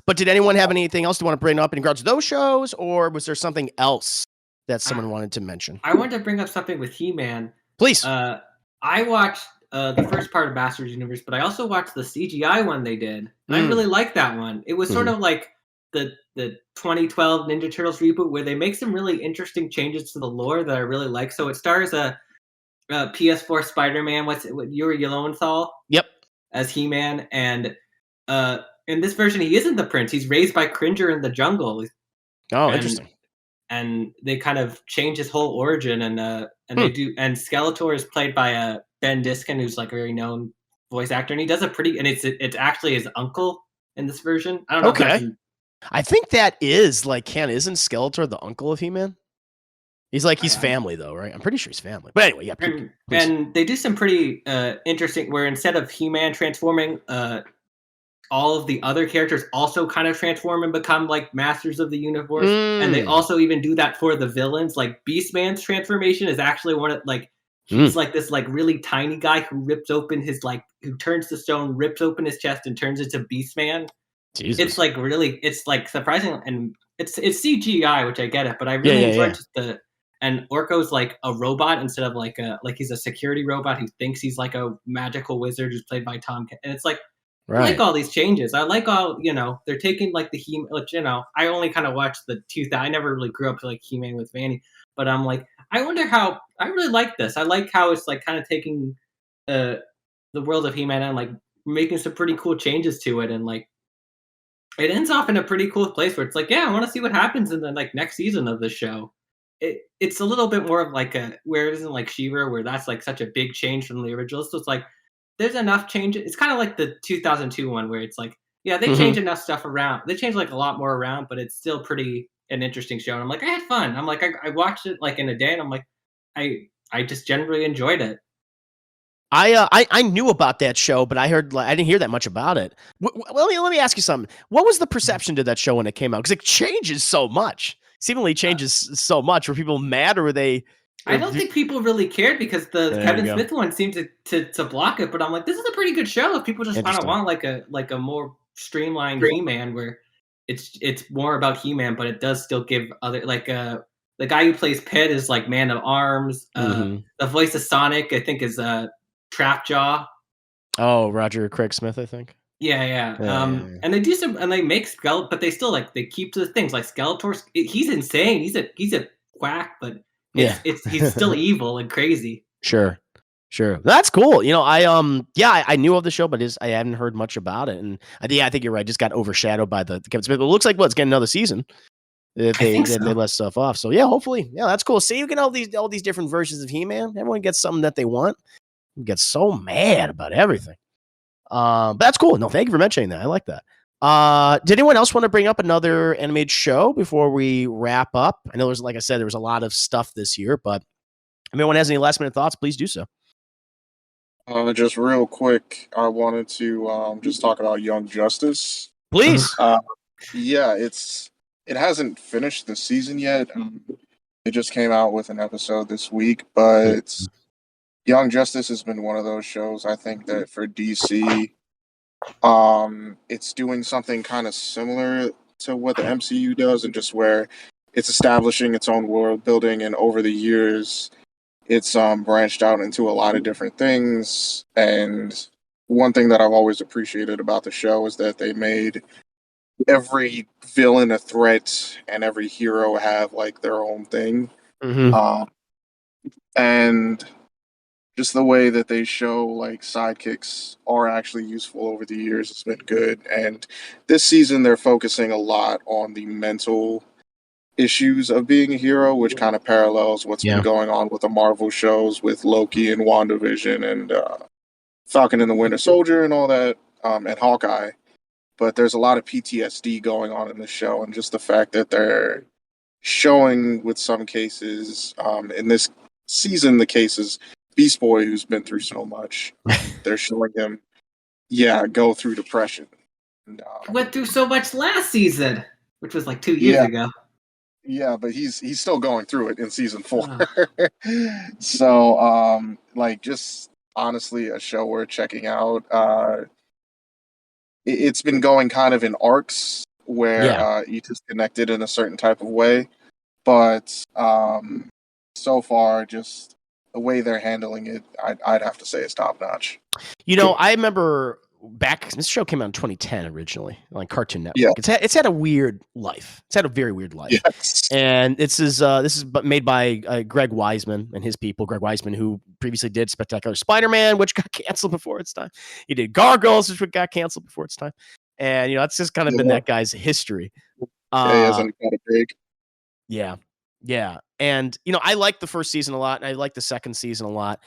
But did anyone have anything else to want to bring up in regards to those shows, or was there something else that someone wanted to mention? I wanted to bring up something with He-Man. Please. I watched the first part of Masters Universe, but I also watched the CGI one they did. And I really liked that one. It was sort of like the 2012 Ninja Turtles reboot, where they make some really interesting changes to the lore that I really like. So it stars a PS4 Spider-Man. Yuri Lowenthal? Yep. As He-Man, and in this version, he isn't the prince. He's raised by Cringer in the jungle. Interesting. And they kind of change his whole origin, and they do. And Skeletor is played by Ben Diskin, who's like a very known voice actor, and he does it's actually his uncle in this version. I don't know. Okay. I think that is like isn't Skeletor the uncle of He-Man? He's family though, right? I'm pretty sure he's family. But anyway, yeah. And they do some pretty interesting, where instead of He-Man transforming, all of the other characters also kind of transform and become like masters of the universe. And they also even do that for the villains. Like Beastman's transformation is actually he's like this like really tiny guy who rips open who turns to stone, rips open his chest, and turns into Beastman. Jesus. It's like really, it's like surprising, and it's CGI, which I get it, but I really enjoyed just and Orko's like a robot instead of like he's a security robot who thinks he's like a magical wizard who's played by Tom. And it's like, I like all these changes. I like all, they're taking like I only kind of watched the 2000. I never really grew up like He-Man with Vanny, but I'm like, I wonder how, I really like this. I like how it's like kind of taking the world of He-Man and like making some pretty cool changes to it. And like, it ends off in a pretty cool place where it's like, I want to see what happens in the like next season of the show. It's a little bit more of like where it isn't like She-Ra, where that's like such a big change from the original. So it's like there's enough change. It's kind of like the 2002 one where it's like, they change enough stuff around. They change like a lot more around, but it's still pretty an interesting show. And I'm like, I had fun. I'm like, I watched it like in a day, and I'm like, I just generally enjoyed it. I knew about that show, but I didn't hear that much about it. Let me ask you something. What was the perception to that show when it came out? Because it changes so much. Seemingly changes so much. Were people mad, or were they? I don't think people really cared, because the Kevin Smith one seemed to block it. But I'm like, this is a pretty good show if people just kind of want like a more streamlined He-Man, where it's more about He-Man, but it does still give other like the guy who plays Pit is like Man of Arms. The voice of Sonic, I think, is Trapjaw. Oh, Roger Craig Smith, I think. Yeah. And they do some, and they make Skeletor, but they still like they keep to the things like Skeletor. He's insane. He's a quack, but he's still evil and crazy. Sure. That's cool. I knew of the show, but I hadn't heard much about it. And I think you're right. Just got overshadowed by the Kevin Smith. But it looks like it's getting another season. If they let stuff off. So yeah, hopefully. Yeah, that's cool. See, you can all these different versions of He-Man. Everyone gets something that they want. You get so mad about everything. But that's cool. No, thank you for mentioning that. I like that. Did anyone else want to bring up another animated show before we wrap up? I know like I said, there was a lot of stuff this year, but if anyone has any last minute thoughts, please do so. Just real quick, I wanted to just talk about Young Justice. Please. Yeah, it hasn't finished the season yet. It just came out with an episode this week, but Young Justice has been one of those shows, I think, that for DC, it's doing something kind of similar to what the MCU does, and just where it's establishing its own world building, and over the years, it's branched out into a lot of different things. And one thing that I've always appreciated about the show is that they made every villain a threat and every hero have like their own thing. And just the way that they show like sidekicks are actually useful over the years has been good. And this season they're focusing a lot on the mental issues of being a hero, which kind of parallels what's been going on with the Marvel shows with Loki and WandaVision and Falcon and the Winter Soldier and all that, and Hawkeye. But there's a lot of PTSD going on in the show, and just the fact that they're showing, with some cases, in this season, the cases Beast Boy, who's been through so much, they're showing him, go through depression. And, went through so much last season, which was like 2 years ago. Yeah, but he's still going through it in season 4. So, just honestly, a show worth checking out. It's been going kind of in arcs where each is connected in a certain type of way, but so far, just the way they're handling it, I'd have to say is top notch. You know, I remember this show came out in 2010 originally, like Cartoon Network. Yeah. It's had a weird life. It's had a very weird life. Yes. And this is made by Greg Weisman and his people. Greg Weisman, who previously did Spectacular Spider-Man, which got canceled before its time. He did Gargoyles, which got canceled before its time. And that's just kind of been that guy's history. He hasn't got a break. Yeah. Yeah. And, I like the first season a lot, and I like the second season a lot.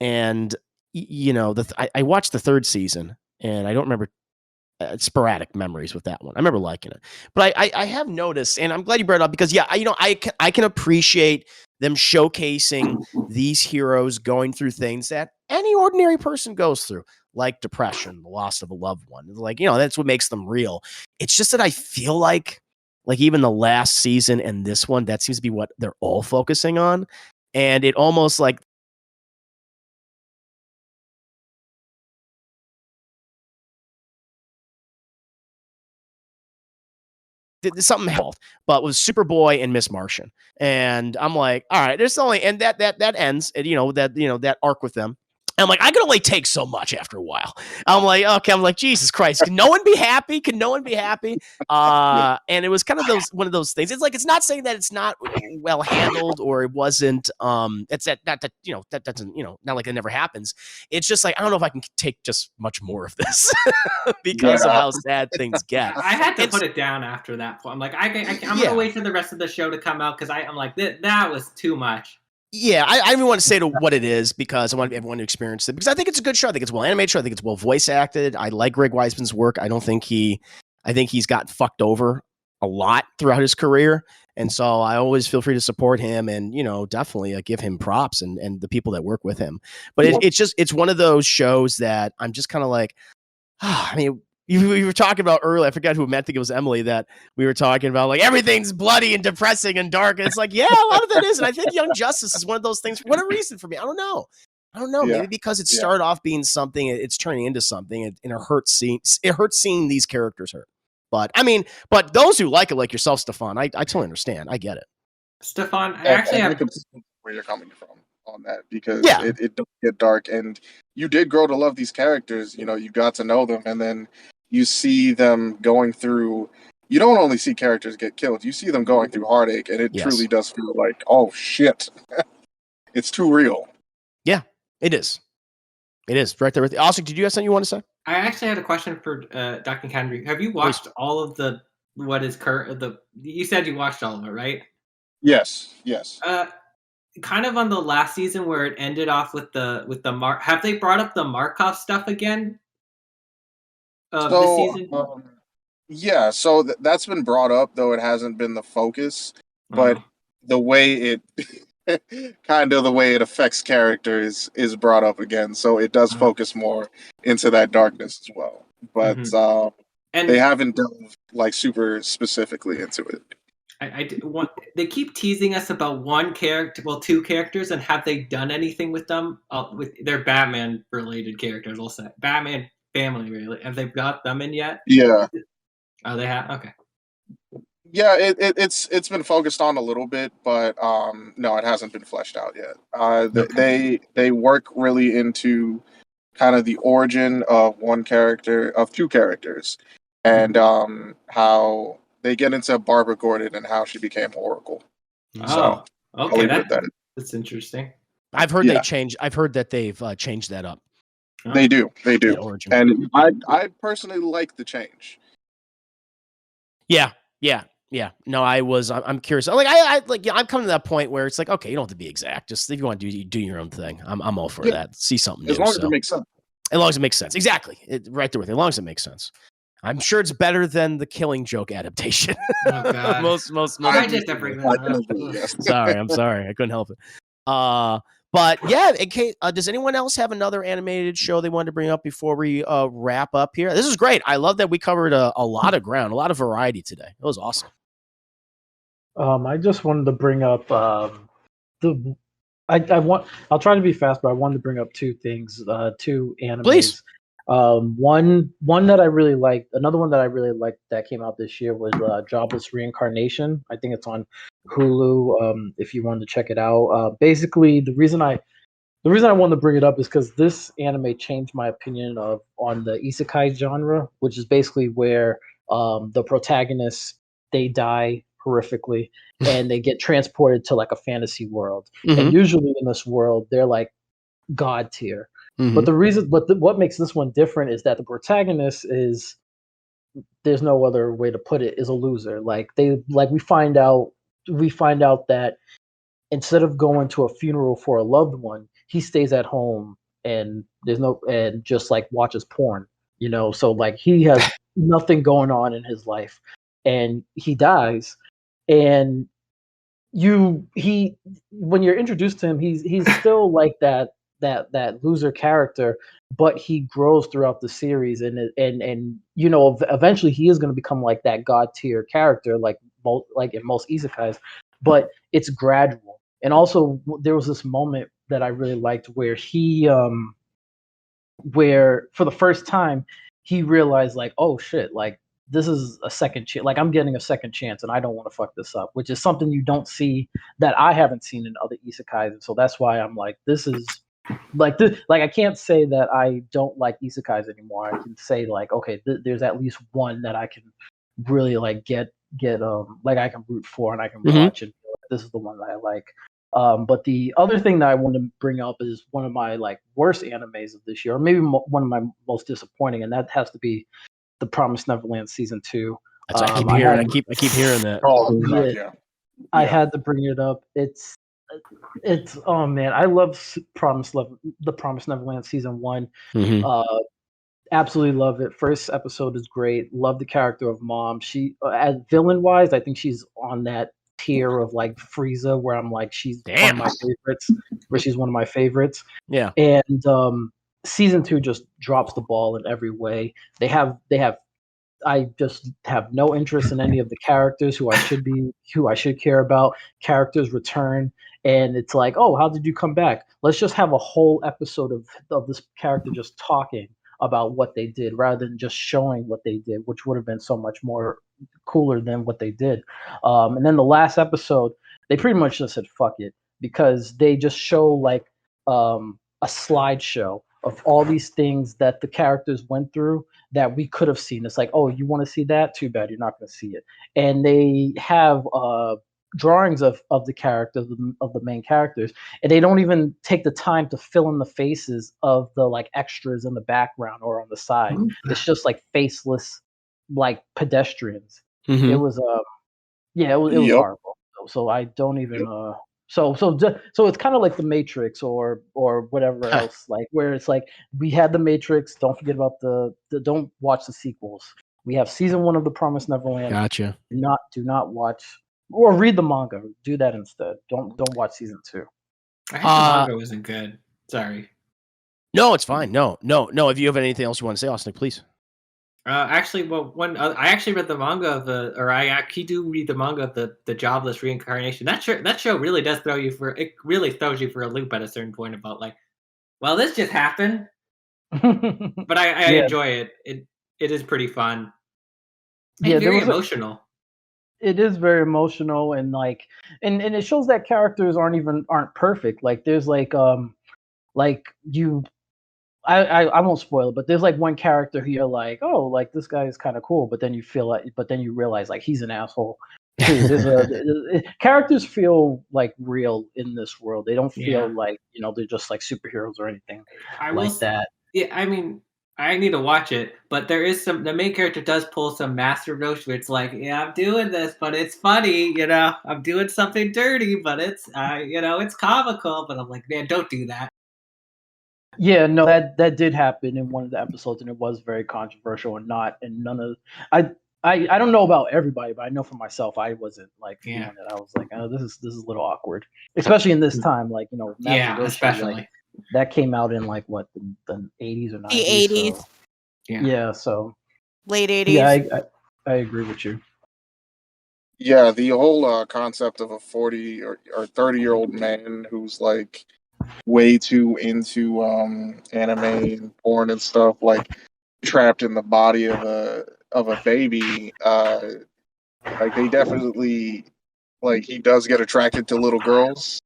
And, I watched the third season, and I don't remember sporadic memories with that one. I remember liking it. But I have noticed, and I'm glad you brought it up, because, I can appreciate them showcasing these heroes going through things that any ordinary person goes through, like depression, the loss of a loved one. Like, that's what makes them real. It's just that I feel like even the last season and this one, that seems to be what they're all focusing on. And it almost like there's something health, but with Superboy and Miss Martian. And I'm like, all right, there's only, and that ends, and that arc with them. I'm like, I can only take so much after a while. I'm like, Jesus Christ, can no one be happy? Can no one be happy? And it was kind of one of those things. It's like, it's not saying that it's not well handled or it wasn't, it's that doesn't, not like it never happens. It's just like, I don't know if I can take just much more of this because of how sad things get. I had to put it down after that point. I'm like, I'm going to wait for the rest of the show to come out, because I'm like, that was too much. Yeah, I don't even want to say what it is, because I want everyone to experience it, because I think it's a good show. I think it's well animated show. I think it's well voice acted. I like Greg Weisman's work. I think he's gotten fucked over a lot throughout his career. And so I always feel free to support him and, definitely give him props and the people that work with him. But it's one of those shows that I'm just kind of like, we were talking about earlier, I forgot who meant, I think it was Emily, that we were talking about like everything's bloody and depressing and dark. And it's like, yeah, a lot of that is. And I think Young Justice is one of those things. For whatever reason for me, I don't know. Yeah. Maybe because it started off being something, it's turning into something, and it hurts seeing these characters hurt. But those who like it, like yourself, Stefan, I totally understand. I get it. Stefan, I actually have where you're coming from on that, because it does get dark, and you did grow to love these characters. You got to know them, and then you see them going through. You don't only see characters get killed; you see them going through heartache, and it truly does feel like, oh shit, it's too real. Yeah, it is. It is right there with you. Austin, did you have something you want to say? I actually had a question for Dr. Kendry. Have you watched all of the what is current. You said you watched all of it, right? Yes. Kind of on the last season where it ended off with the have they brought up the Markov stuff again of the So, season? yeah, so that's been brought up, though it hasn't been the focus. But the way it kind of the way it affects characters is brought up again, so it does focus more into that darkness as well. But and they haven't delved like super specifically into it. They keep teasing us about one character, well, two characters, and have they done anything with them? With their Batman related characters, I'll say Batman family. Really, have they got them in yet? Yeah. Oh, they have. Okay. Yeah, it's been focused on a little bit, but no, it hasn't been fleshed out yet. They work really into kind of the origin of two characters, and how they get into Barbara Gordon and how she became Oracle. Oh, so, okay, that's that's interesting. I've heard I've heard that they've changed that up. They do, That origin. and I personally like the change. Yeah. No, I'm curious. I'm coming to that point where it's like, okay, you don't have to be exact. Just if you want to do your own thing. I'm all for that. See something new. As long as it makes sense. As long as it makes sense. Exactly. Right there with it. As long as it makes sense. I'm sure it's better than the Killing Joke adaptation. Oh, God. most I just have to bring that up. I'm sorry. I couldn't help it. But yeah, does anyone else have another animated show they wanted to bring up before we wrap up here? This is great. I love that we covered a lot of ground, a lot of variety today. It was awesome. I just wanted to bring up I'll try to be fast, but I wanted to bring up two things, two animes. Please. One that I really liked, another one that I really liked that came out this year was Jobless Reincarnation. I think it's on Hulu. If you wanted to check it out, basically the reason I wanted to bring it up is because this anime changed my opinion on the isekai genre, which is basically where the protagonists, they die horrifically and they get transported to like a fantasy world. And usually in this world, they're like god tier. But what makes this one different is that the protagonist is, there's no other way to put it, is a loser. We find out that instead of going to a funeral for a loved one, he stays at home and just like watches porn, so like he has nothing going on in his life and he dies. And when you're introduced to him, he's still like that loser character, but he grows throughout the series, and eventually he is going to become like that god tier character, like in most isekais, but it's gradual. And also there was this moment that I really liked where where for the first time he realized like, oh shit, like this is a second chance. Like I'm getting a second chance, and I don't want to fuck this up, which is something you don't see, that I haven't seen in other isekais. And so that's why I'm like, this is like this. Like I can't say that I don't like isekais anymore. I can say like, okay, there's at least one that I can really like get like I can root for and I can watch and feel like this is the one that I like. But the other thing that I want to bring up is one of my like worst animes of this year, or maybe one of my most disappointing, and that has to be the Promise Neverland season 2. That's I keep hearing. I keep hearing that. I had to bring it up. It's oh man, I love the Promise Neverland season 1. Absolutely love it. First episode is great. Love the character of Mom. She, as villain wise, I think she's on that tier of like Frieza, where I'm like, she's one of my favorites. Where she's one of my favorites. Yeah. And season 2 just drops the ball in every way. I just have no interest in any of the characters who I should care about. Characters return, and it's like, oh, how did you come back? Let's just have a whole episode of this character just talking about what they did, rather than just showing what they did, which would have been so much more cooler than what they did. And then the last episode, they pretty much just said fuck it, because they just show like a slideshow of all these things that the characters went through that we could have seen. It's like, oh, you want to see that? Too bad, you're not going to see it. And they have drawings of the characters, of the main characters, and they don't even take the time to fill in the faces of the like extras in the background or on the side. It's just like faceless, like pedestrians. It was yeah, it was Yep. horrible. So I don't even so it's kind of like the Matrix or whatever else, like where it's like we had the Matrix. Don't forget about the don't watch the sequels. We have season 1 of the Promise Neverland. Gotcha. Do not watch or read the manga. Do that instead. Don't watch season 2. I heard the manga wasn't good. Sorry. No, it's fine. No. If you have anything else you want to say, Austin, please. Actually, well, I actually read the manga of I actually do read the manga of the jobless reincarnation. That show really does throws you for a loop at a certain point about like, well, this just happened. But I enjoy it. It is pretty fun. And very emotional. It is very emotional, and like, and it shows that characters aren't perfect. Like there's like you. I won't spoil it, but there's like one character who you're like, oh, like this guy is kind of cool, but then you realize like he's an asshole too. Characters feel like real in this world. They don't feel like they're just like superheroes or anything that. Yeah, I mean, I need to watch it, but there is the main character does pull some master roast where it's like, yeah, I'm doing this, but it's funny, I'm doing something dirty, but it's it's comical, but I'm like, man, don't do that. Yeah, no, that did happen in one of the episodes, and it was very controversial, and none of I don't know about everybody, but I know for myself, I wasn't like feeling it. I was like, oh, this is a little awkward, especially in this time, like especially like, that came out in like what the 80s or 90s. The 80s. So, yeah, so late 80s. Yeah, I agree with you. Yeah, the whole concept of a 40 or 30-year-old man who's like way too into anime and porn and stuff, like trapped in the body of a baby. Like they definitely like he does get attracted to little girls.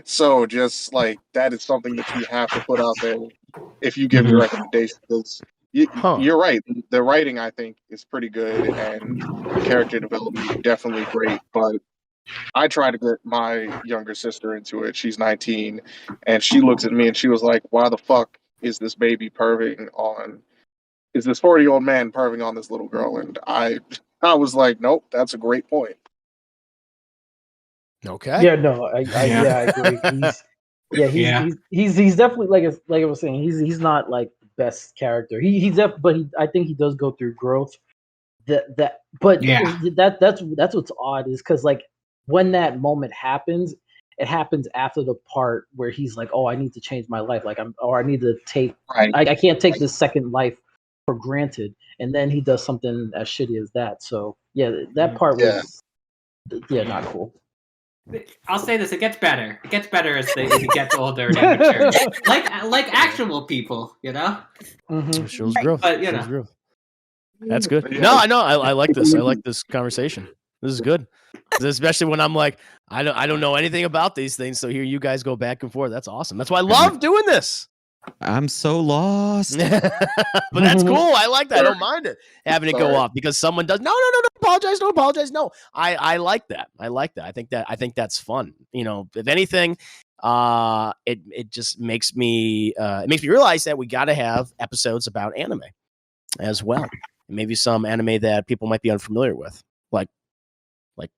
So just like that is something that you have to put out there if you give your recommendation, because you're right. The writing I think is pretty good and the character development definitely great, but I tried to get my younger sister into it. She's 19, and she looks at me and she was like, "Why the fuck is this baby perving on? Is this 40-year-old man perving on this little girl?" And I was like, "Nope, that's a great point." Okay. Yeah, no, I agree. He's definitely like I was saying, he's not like the best character. I think he does go through growth. That's what's odd is because like when that moment happens, it happens after the part where he's like, oh, I need to change my life. Like I need to take, I can't take this second life for granted. And then he does something as shitty as that. So yeah, that part was, not cool. I'll say this: it gets better. It gets better as he gets older and mature, like actual people, It shows growth. But growth. That's good. No, I know. I like this. I like this conversation. This is good, especially when I'm like, I don't know anything about these things. So here you guys go back and forth. That's awesome. That's why I love doing this. I'm so lost. But that's cool. I like that. I don't mind it having it go off because someone does. No, apologize. No apologize. No, I like that. I like that. I think that's fun. If anything, it just makes me realize that we got to have episodes about anime as well. Maybe some anime that people might be unfamiliar with, like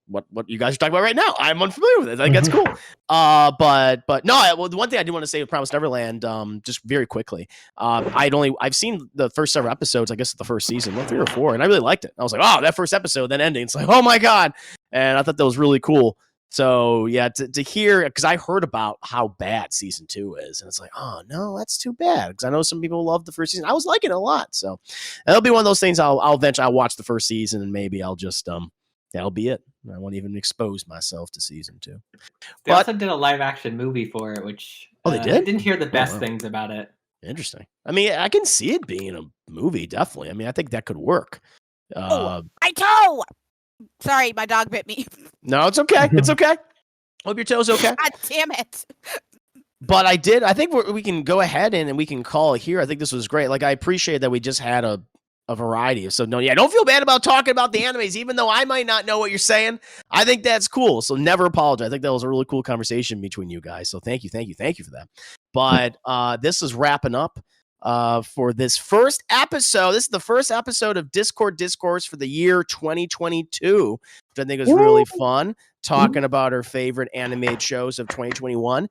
what you guys are talking about right now. I'm unfamiliar with it. I think that's cool. But no. The one thing I do want to say with Promise Neverland, just very quickly, I've seen the first several episodes. I guess the first season, 3 or 4, and I really liked it. I was like, oh, that first episode, then ending. It's like, oh my god, and I thought that was really cool. So yeah, to hear, because I heard about how bad season 2 is, and it's like, oh no, that's too bad. Because I know some people love the first season. I was liking it a lot, so that'll be one of those things. I'll eventually watch the first season, and maybe I'll just that'll be it. I won't even expose myself to season 2. They also did a live action movie for it, which they did. I didn't hear the best things about it. Interesting. I mean, I can see it being a movie, definitely. I mean, I think that could work. My toe. Sorry, my dog bit me. No, it's okay. It's okay. Hope your toe's okay. God damn it. But I think we can go ahead and we can call it here. I think this was great. Like, I appreciate that we just had a variety of. So no, don't feel bad about talking about the animes, even though I might not know what you're saying. I think that's cool. So never apologize. I think that was a really cool conversation between you guys. So thank you for that. But this is wrapping up for this first episode. This is the first episode of Discourse for the year 2022, which I think was really fun, talking about our favorite animated shows of 2021.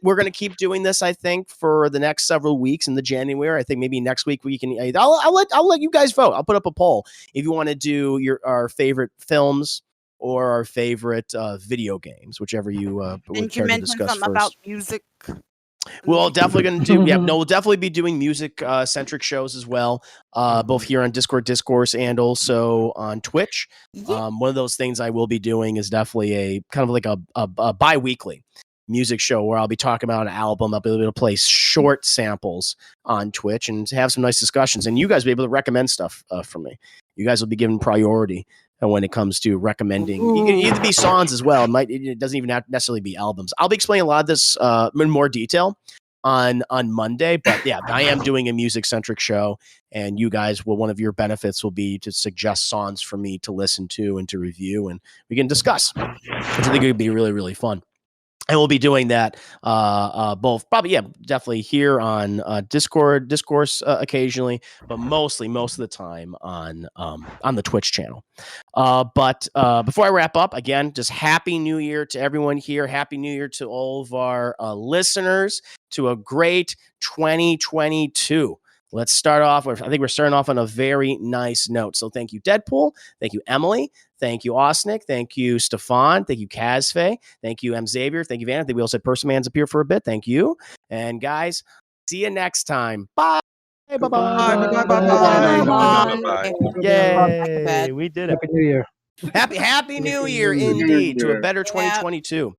We're going to keep doing this, I think, for the next several weeks in the January. I think maybe next week we can. I'll let you guys vote. I'll put up a poll if you want to do our favorite films or our favorite video games, whichever you would care to discuss something first. about music. We'll definitely going to do. Yeah, no, we'll definitely be doing music centric shows as well, both here on Discourse and also on Twitch. One of those things I will be doing is definitely a kind of like a bi-weekly music show where I'll be talking about an album. I'll be able to play short samples on Twitch and have some nice discussions. And you guys will be able to recommend stuff for me. You guys will be given priority when it comes to recommending. It can either be songs as well. It doesn't even have to necessarily be albums. I'll be explaining a lot of this in more detail on Monday. But yeah, I am doing a music-centric show, and you guys one of your benefits will be to suggest songs for me to listen to and to review, and we can discuss, which I think it would be really, really fun. And we'll be doing that both probably, definitely here on Discourse occasionally, but most of the time on the Twitch channel. But before I wrap up, again, just Happy New Year to everyone here. Happy New Year to all of our listeners, to a great 2022. Let's start off with, I think we're starting off on a very nice note. So thank you, Deadpool. Thank you, Emily. Thank you, Osnick. Thank you, Stefan. Thank you, Kazfe. Thank you, M. Xavier. Thank you, Van. I think we also had Persiman's up here for a bit. Thank you. And guys, see you next time. Bye. Bye-bye. Bye. Yay. We did it. Happy New Year. Happy New Year indeed to a better 2022.